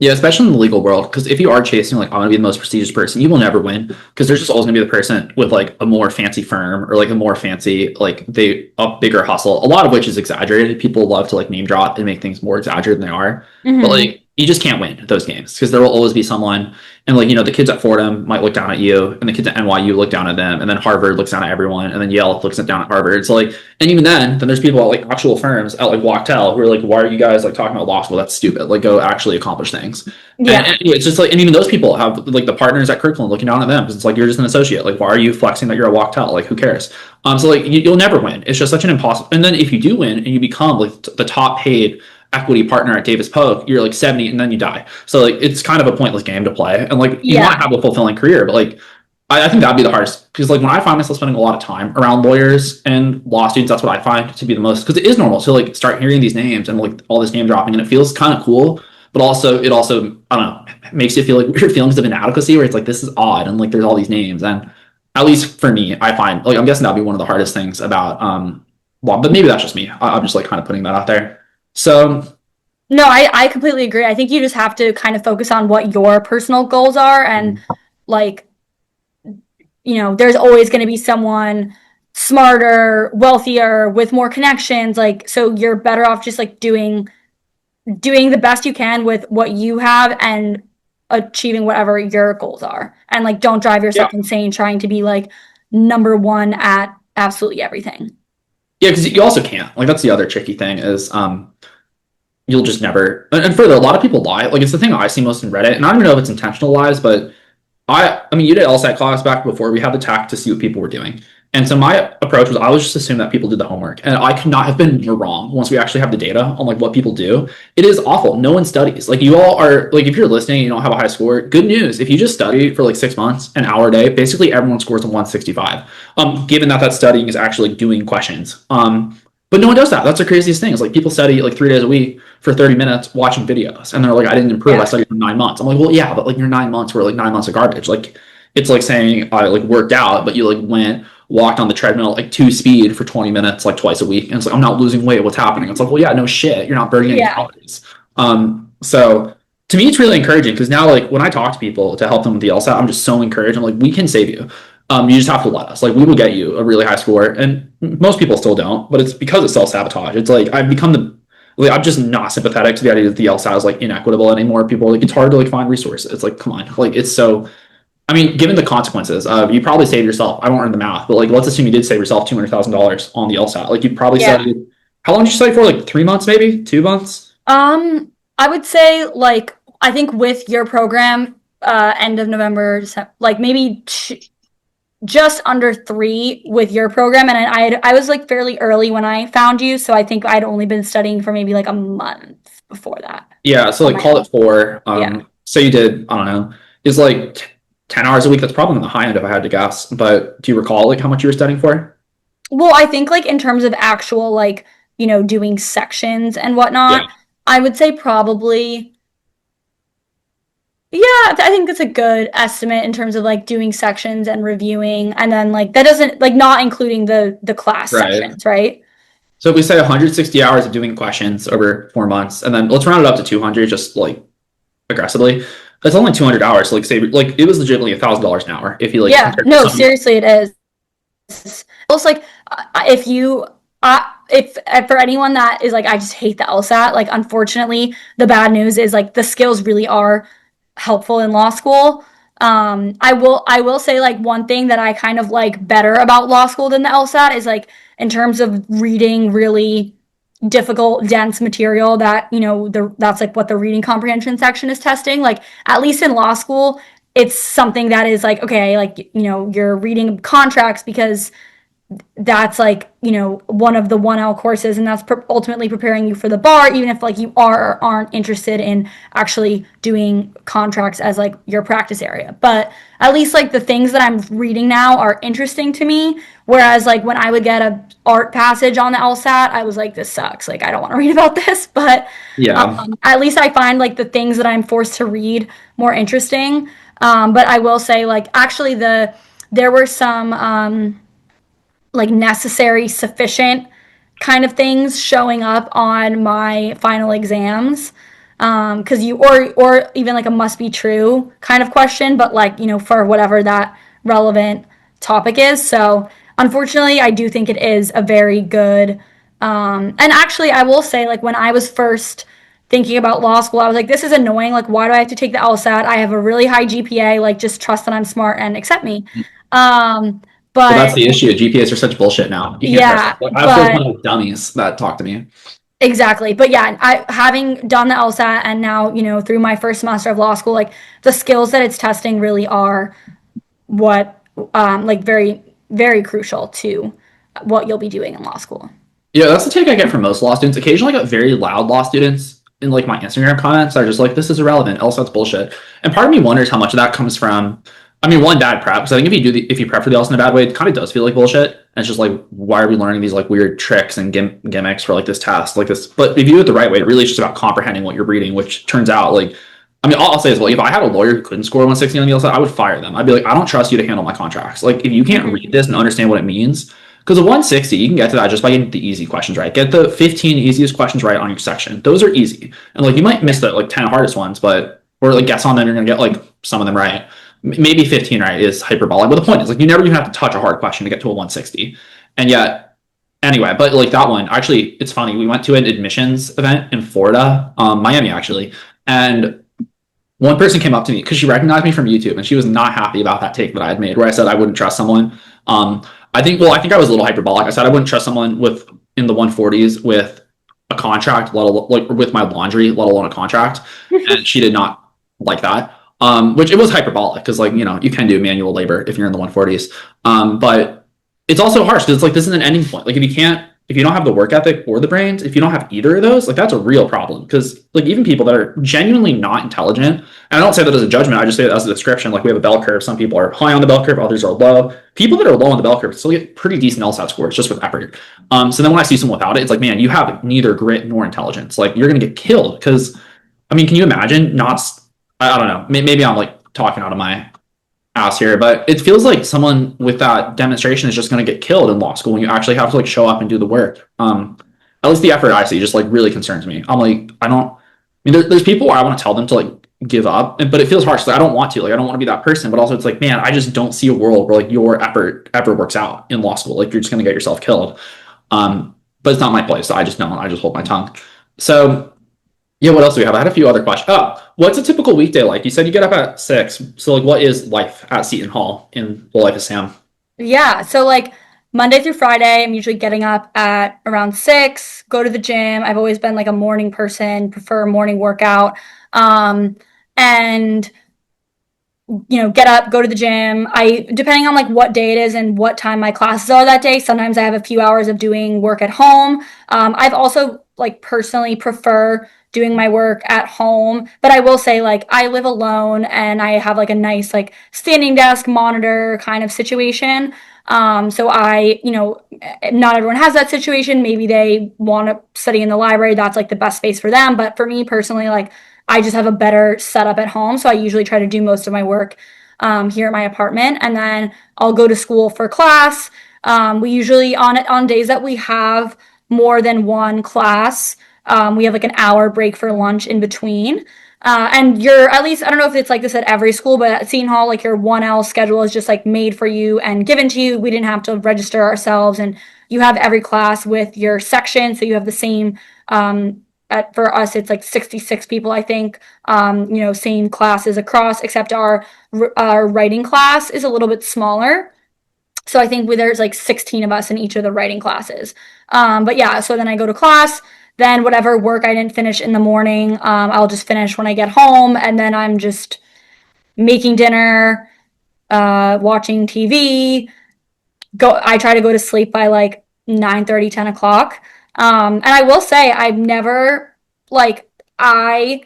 Yeah, especially in the legal world, because if you are chasing like I want to be the most prestigious person, you will never win because there's just always gonna be the person with like a more fancy firm or like a more fancy like they a bigger hustle. A lot of which is exaggerated. People love to like name drop and make things more exaggerated than they are, but Hmm. like you just can't win those games because there will always be someone. And like the kids at Fordham might look down at you, and the kids at NYU look down at them, and then Harvard looks down at everyone, and then Yale looks down at Harvard. So like, and even then there's people at like actual firms at like Wachtell who are like, why are you guys like talking about law school? That's stupid. Like, go actually accomplish things. And Yeah. anyway, it's just like, and even those people have like the partners at Kirkland looking down at them because it's like you're just an associate. Like, why are you flexing that you're a Wachtell? Like, who cares? So like you'll never win. It's just such an impossible. And then if you do win and you become like the top paid equity partner at Davis Polk, you're like 70 and then you die. So like it's kind of a pointless game to play. And like you might Yeah. have a fulfilling career, but like I think that'd be the hardest because like when I find myself spending a lot of time around lawyers and law students, that's what I find to be the most because it is normal to like start hearing these names and like all this name dropping and it feels kind of cool, but also it also I don't know makes you feel like weird feelings of inadequacy where it's like this is odd and like there's all these names and at least for me I find like I'm guessing that'd be one of the hardest things about law, but maybe that's just me. I'm just like kind of putting that out there. So No, I completely agree. I think you just have to kind of focus on what your personal goals are and like, there's always going to be someone smarter, wealthier, with more connections. Like, so you're better off just like doing the best you can with what you have and achieving whatever your goals are. And like don't drive yeah, yourself insane trying to be like number one at absolutely everything. yeah, because you also can't like that's the other tricky thing is you'll just never and further a lot of people lie like it's the thing I see most in Reddit and I don't even know if it's intentional lies but I mean, you did LSAT class back before we had the tack to see what people were doing. And so my approach was I was just assume that people did the homework. And I could not have been more wrong once we actually have the data on like what people do. It is awful. No one studies. Like you all are like if you're listening and you don't have a high score, good news. If you just study for like 6 months, an hour a day, basically everyone scores a 165. Given that that studying is actually doing questions. But no one does that. That's the craziest thing. Is like people study like 3 days a week for 30 minutes watching videos, and they're like, "I didn't improve. I Yeah. studied for 9 months." I'm like, "Well, yeah, but like your 9 months were like 9 months of garbage. Like it's like saying I like worked out, but you like went walked on the treadmill like 2 speed for 20 minutes like twice a week, and it's like I'm not losing weight. What's happening? It's like, well, yeah, no shit. You're not burning any Yeah. calories. So to me, it's really encouraging because now like when I talk to people to help them with the LSAT, I'm just so encouraged. I'm like, we can save you. You just have to let us. Like, we will get you a really high score, and most people still don't. But it's because it's self sabotage. It's like I've become like, I'm just not sympathetic to the idea that the LSAT is like inequitable anymore. People are like it's hard to like find resources. It's like come on, like it's so. I mean, given the consequences, you probably saved yourself. I won't earn the math, but like let's assume you did save yourself $200,000 on the LSAT. Like you probably Yeah. studied. How long did you study for? Like 3 months, maybe 2 months. I would say like I think with your program, end of November, December, like maybe just under 3 with your program, and I was like fairly early when I found you, so I think I'd only been studying for maybe like a month before that Yeah, so on like my call own. it four. Yeah. So you did, I don't know, is like 10 hours a week. That's probably on the high end if I had to guess. But do you recall like how much you were studying for? Well, I think like in terms of actual like doing sections and Yeah. whatnot, I would say probably. Yeah, I think that's a good estimate in terms of like doing sections and reviewing, and then like that doesn't like not including the class Right. sections, right? So if we say 160 hours of doing questions over 4 months, and then let's round it up to 200, just like aggressively. That's only 200 hours. So like say like it was legitimately $1,000 an hour if you like Yeah, compared to no, some. seriously, it is. It's like if you if for anyone that is like I just hate the LSAT, like unfortunately the bad news is like the skills really are helpful in law school. I will say like one thing that I kind of like better about law school than the LSAT is like in terms of reading really difficult dense material that that's like what the reading comprehension section is testing. Like at least in law school it's something that is like okay, like you're reading contracts because that's like one of the 1L courses, and that's ultimately preparing you for the bar, even if like you are or aren't interested in actually doing contracts as like your practice area. But at least like the things that I'm reading now are interesting to me, whereas like when I would get a art passage on the LSAT I was like this sucks, like I don't want to read about this. But Yeah. at least I find like the things that I'm forced to read more interesting. But I will say like actually there were some like necessary, sufficient kind of things showing up on my final exams. Because or even like a must be true kind of question, but like, for whatever that relevant topic is. So unfortunately, I do think it is a very good, and actually, I will say, like, when I was first thinking about law school, I was like, this is annoying. Like, why do I have to take the LSAT? I have a really high GPA. Like, just trust that I'm smart and accept me. Um, Well, that's but the issue. GPAs are such bullshit now. You can't trust them. yeah, Like, I have feel but plenty of dummies that talk to me. exactly. But yeah, I having done the LSAT and now, through my first semester of law school, like the skills that it's testing really are what like very, very crucial to what you'll be doing in law school. Yeah, that's the take I get from most law students. Occasionally, I get very loud law students in like my Instagram comments that are just like, "This is irrelevant. LSAT's bullshit." And part of me wonders how much of that comes from. I mean, one, bad prep. Because I think if you prep for the LSAT in a bad way, it kind of does feel like bullshit. And it's just like, why are we learning these like weird tricks and gimmicks for like this test, like this? But if you do it the right way, it really is just about comprehending what you're reading, which turns out like. I mean, all I'll say is, well, if I had a lawyer who couldn't score 160 on the LSAT, I would fire them. I'd be like, I don't trust you to handle my contracts. Like, if you can't Mhm. read this and understand what it means, because a 160, you can get to that just by getting the easy questions right. Get the 15 easiest questions right on your section. Those are easy. And like you might miss the like 10 hardest ones, but or like guess on them, you're gonna get like some of them right. Maybe 15 right is hyperbolic. But the point is like you never even have to touch a hard question to get to a 160. And yet, anyway, but like that one, actually, it's funny. We went to an admissions event in Florida, Miami actually, and one person came up to me because she recognized me from YouTube and she was not happy about that take that I had made where I said I wouldn't trust someone. I think I was a little hyperbolic. I said I wouldn't trust someone with in the 140s with a contract, let alone like with my laundry, let alone a contract. And she did not like that. Which it was hyperbolic because like, you can do manual labor if you're in the 140s. But it's also harsh because it's like this is an ending point. Like if you don't have the work ethic or the brains, if you don't have either of those, like that's a real problem. Because like even people that are genuinely not intelligent, and I don't say that as a judgment, I just say that as a description. Like we have a bell curve. Some people are high on the bell curve, others are low. People that are low on the bell curve still get pretty decent LSAT scores just with effort. So then when I see someone without it, it's like, man, you have neither grit nor intelligence. Like you're gonna get killed. Because I mean, can you imagine not? I don't know. Maybe I'm like talking out of my ass here, but it feels like someone with that demonstration is just going to get killed in law school when you actually have to like show up and do the work. At least the effort I see just like really concerns me. I'm like, I don't. I mean, there's people where I want to tell them to like give up, but it feels harsh. Like I don't want to. Like I don't want to be that person. But also, it's like, man, I just don't see a world where like your effort ever works out in law school. Like you're just going to get yourself killed. But it's not my place. So I just don't. I just hold my tongue. So yeah, what else do we have? I had a few other questions. Oh, what's a typical weekday like? You said you get up at 6. So like what is life at Seton Hall in the life of Sam? Yeah, so like Monday through Friday, I'm usually getting up at around 6, go to the gym. I've always been like a morning person, prefer a morning workout. And get up, go to the gym. Depending on like what day it is and what time my classes are that day, sometimes I have a few hours of doing work at home. I've also like personally prefer doing my work at home, but I will say like I live alone and I have like a nice like standing desk monitor kind of situation. So not everyone has that situation. Maybe they want to study in the library. That's like the best space for them. But for me personally, like I just have a better setup at home. So I usually try to do most of my work here at my apartment. And then I'll go to school for class. We usually, on days that we have more than one class, we have like an hour break for lunch in between. And at least, I don't know if it's like this at every school, but at Seton Hall, like your 1L schedule is just like made for you and given to you. We didn't have to register ourselves. And you have every class with your section. So you have the same for us it's like 66 people, I think, same classes across, except our writing class is a little bit smaller, so I think there's like 16 of us in each of the writing classes. But yeah, so then I go to class, then whatever work I didn't finish in the morning, I'll just finish when I get home, and then I'm just making dinner, watching TV. I try to go to sleep by like 9:30, 10 o'clock. And I will say I've never like I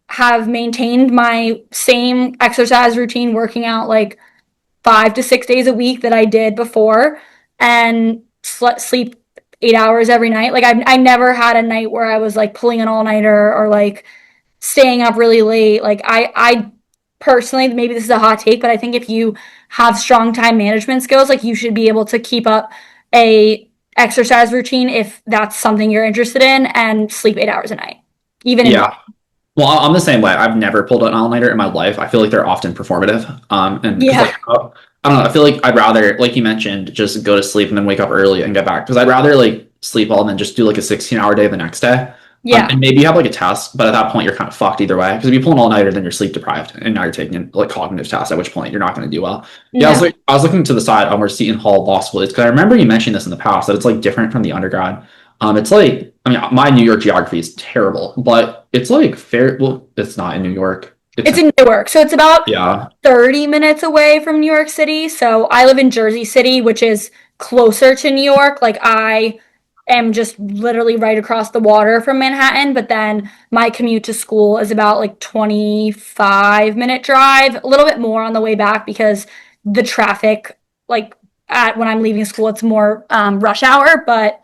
have maintained my same exercise routine, working out like 5 to 6 days a week that I did before, and sleep 8 hours every night. Like I never had a night where I was like pulling an all nighter or like staying up really late. Like I personally, maybe this is a hot take, but I think if you have strong time management skills, like you should be able to keep up a exercise routine if that's something you're interested in and sleep 8 hours a night, even in Yeah. law. Well, I'm the same way. I've never pulled an all-nighter in my life. I feel like they're often performative. And because Yeah. like I don't know, I feel like I'd rather, like you mentioned, just go to sleep and then wake up early and get back. Because I'd rather like sleep all and then just do like a 16-hour day the next day. Yeah. And maybe you have like a test, but at that point you're kind of fucked either way. Because if you pull an all-nighter, then you're sleep deprived, and now you're taking like cognitive tests. At which point you're not going to do well. Yeah, No. I was looking to the side on where Seton Hall Law School is because I remember you mentioned this in the past that it's like different from the undergrad. It's like, I mean, my New York geography is terrible, but it's like fair. Well, it's not in New York. It's It's in Newark. So it's about yeah, 30 minutes away from New York City. So I live in Jersey City, which is closer to New York. Like I am just literally right across the water from Manhattan, but then my commute to school is about like 25-minute drive, a little bit more on the way back because the traffic like at when I'm leaving school it's more rush hour, but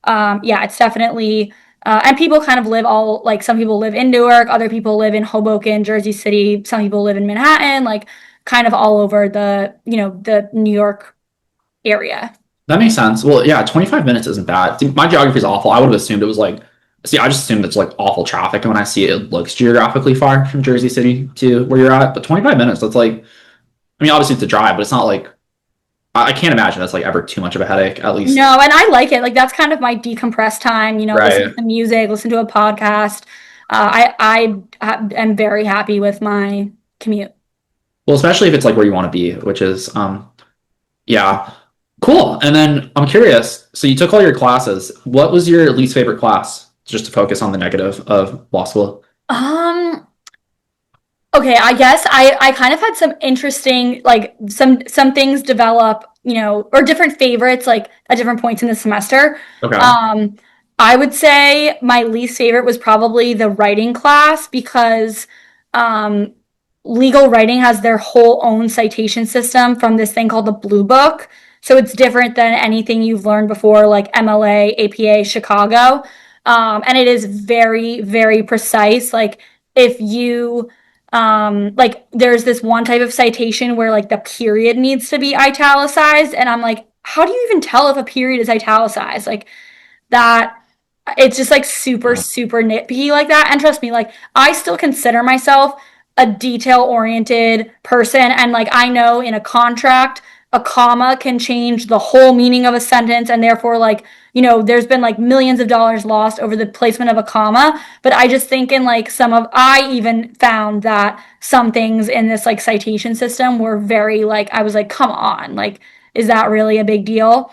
yeah, it's definitely and people kind of live all like some people live in Newark, other people live in Hoboken, Jersey City, some people live in Manhattan, like kind of all over the the New York area. that makes sense. Well, yeah, 25 minutes isn't bad. See, my geography is awful. I would have assumed it was like, see, I just assumed it's like awful traffic, and when I see it, it looks geographically far from Jersey City to where you're at. But 25 minutes, that's like, I mean, obviously it's a drive, but it's not like I can't imagine that's like ever too much of a headache. At least, No, and I like it. Like that's kind of my decompress time. Listen right? to music, listen to a podcast. I am very happy with my commute. Well, especially if it's like where you want to be, which is yeah, cool. And then I'm curious. So you took all your classes. What was your least favorite class? Just to focus on the negative of law school. Um, Okay, I guess I kind of had some interesting like some things develop, or different favorites like at different points in the semester. Okay. Um, I would say my least favorite was probably the writing class because um, legal writing has their whole own citation system from this thing called the Blue Book. So it's different than anything you've learned before, like MLA, APA, Chicago. And it is very, very precise. Like if you like there's this one type of citation where like the period needs to be italicized, and I'm like, how do you even tell if a period is italicized? Like that it's just like super super nitpicky like that. And trust me, like I still consider myself a detail oriented person, and like I know in a contract a comma can change the whole meaning of a sentence, and therefore like there's been like millions of dollars lost over the placement of a comma. But I just think in like I even found that some things in this like citation system were very like I was like, come on, like is that really a big deal?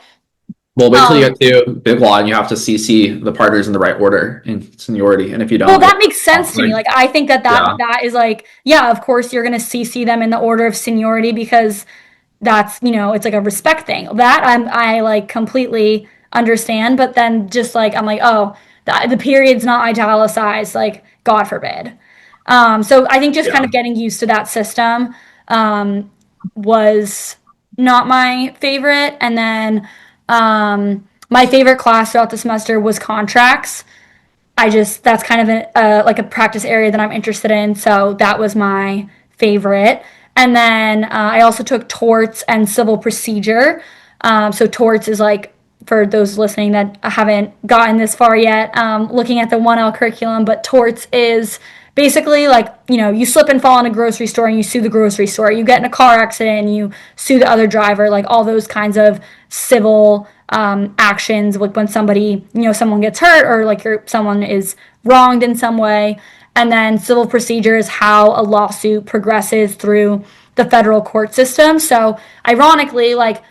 Well, wait till you um get to Big Law and you have to CC the partners in the right order in seniority. And if you Well, don't, that makes sense to me. Like, I think that yeah, that is like, yeah, of course you're gonna CC them in the order of seniority because that's, it's like a respect thing. That I like completely understand, but then just like I'm like, oh, the period's not italicized, like God forbid. So I think just kind yeah. of getting used to that system um, was not my favorite, and then my favorite class throughout the semester was contracts. That's kind of like a practice area that I'm interested in. So that was my favorite. And then I also took torts and civil procedure. So torts is like, for those listening that haven't gotten this far yet, looking at the 1L curriculum, but torts is basically like, you slip and fall in a grocery store and you sue the grocery store. You get in a car accident and you sue the other driver, like all those kinds of civil actions, like when somebody, someone gets hurt or like someone is wronged in some way. And then civil procedure is how a lawsuit progresses through the federal court system. So ironically, like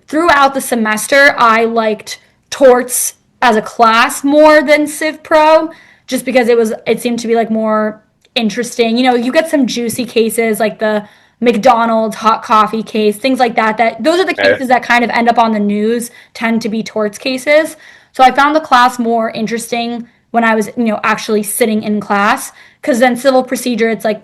throughout the semester, I liked torts as a class more than Civ Pro, just because it seemed to be like more interesting. You get some juicy cases like the McDonald's hot coffee case, things like that. Those are the Okay. cases that kind of end up on the news, tend to be torts cases. So I found the class more interesting when I was, actually sitting in class. Because then civil procedure, it's like,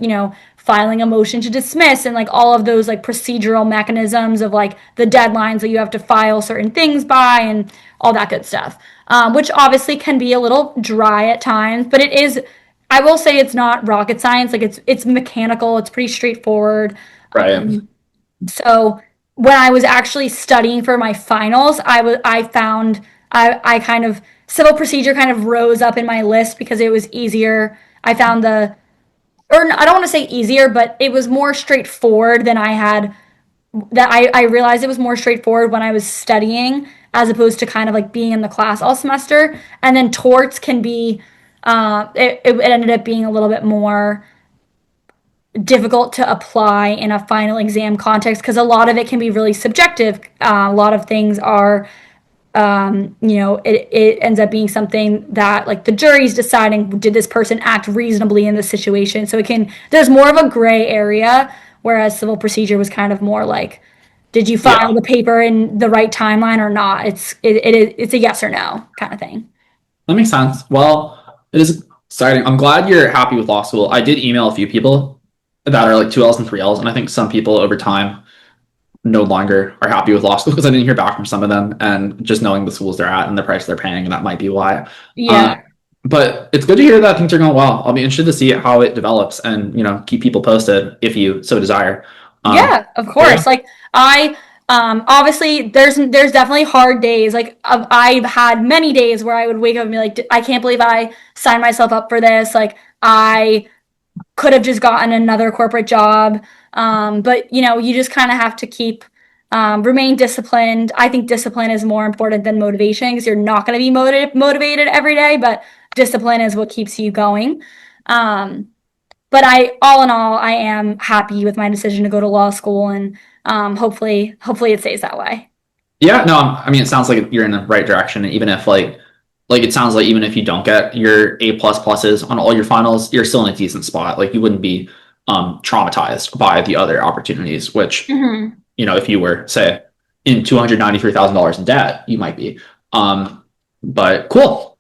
filing a motion to dismiss and like all of those like procedural mechanisms of like the deadlines that you have to file certain things by and all that good stuff. Which obviously can be a little dry at times, but it is. I will say it's not rocket science. Like it's mechanical. It's pretty straightforward. Right. So when I was actually studying for my finals, I found I kind of civil procedure kind of rose up in my list because it was easier. I found or I don't want to say easier, but it was more straightforward than I had. I realized it was more straightforward when I was studying as opposed to kind of like being in the class all semester. And then torts can be, it ended up being a little bit more difficult to apply in a final exam context because a lot of it can be really subjective. A lot of things are, it ends up being something that like the jury's deciding, did this person act reasonably in this situation? So there's more of a gray area, whereas civil procedure was kind of more like, did you file the paper in the right timeline or not? It's a yes or no kind of thing. That makes sense. Well, it is exciting. I'm glad you're happy with law school. I did email a few people that are like 2Ls and 3Ls, and I think some people over time no longer are happy with law school because I didn't hear back from some of them, and just knowing the schools they're at and the price they're paying, and that might be why. Yeah. But it's good to hear that things are going well. I'll be interested to see how it develops, and keep people posted if you so desire. Yeah, of course. Like I obviously there's definitely hard days. Like I've had many days where I would wake up and be like, I can't believe I signed myself up for this. Like I could have just gotten another corporate job. But you just kind of have to keep remain disciplined. I think discipline is more important than motivation because you're not going to be motivated every day, but discipline is what keeps you going. But all in all, I am happy with my decision to go to law school, and hopefully it stays that way. Yeah, no, I mean, it sounds like you're in the right direction. Even if like it sounds like even if you don't get your A plus pluses on all your finals, you're still in a decent spot. Like you wouldn't be traumatized by the other opportunities, which if you were say in $293,000 in debt, you might be. But cool.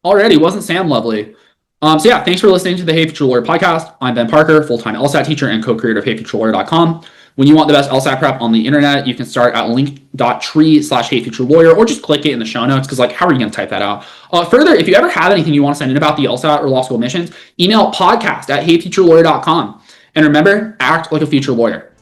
Already, wasn't Sam lovely? So yeah, thanks for listening to the Hey Future Lawyer podcast. I'm Ben Parker, full-time LSAT teacher and co-creator of HeyFutureLawyer.com. When you want the best LSAT prep on the internet, you can start at link.tree/HeyFutureLawyer or just click it in the show notes because how are you going to type that out? Further, if you ever have anything you want to send in about the LSAT or law school admissions, email podcast@HeyFutureLawyer.com. And remember, act like a future lawyer.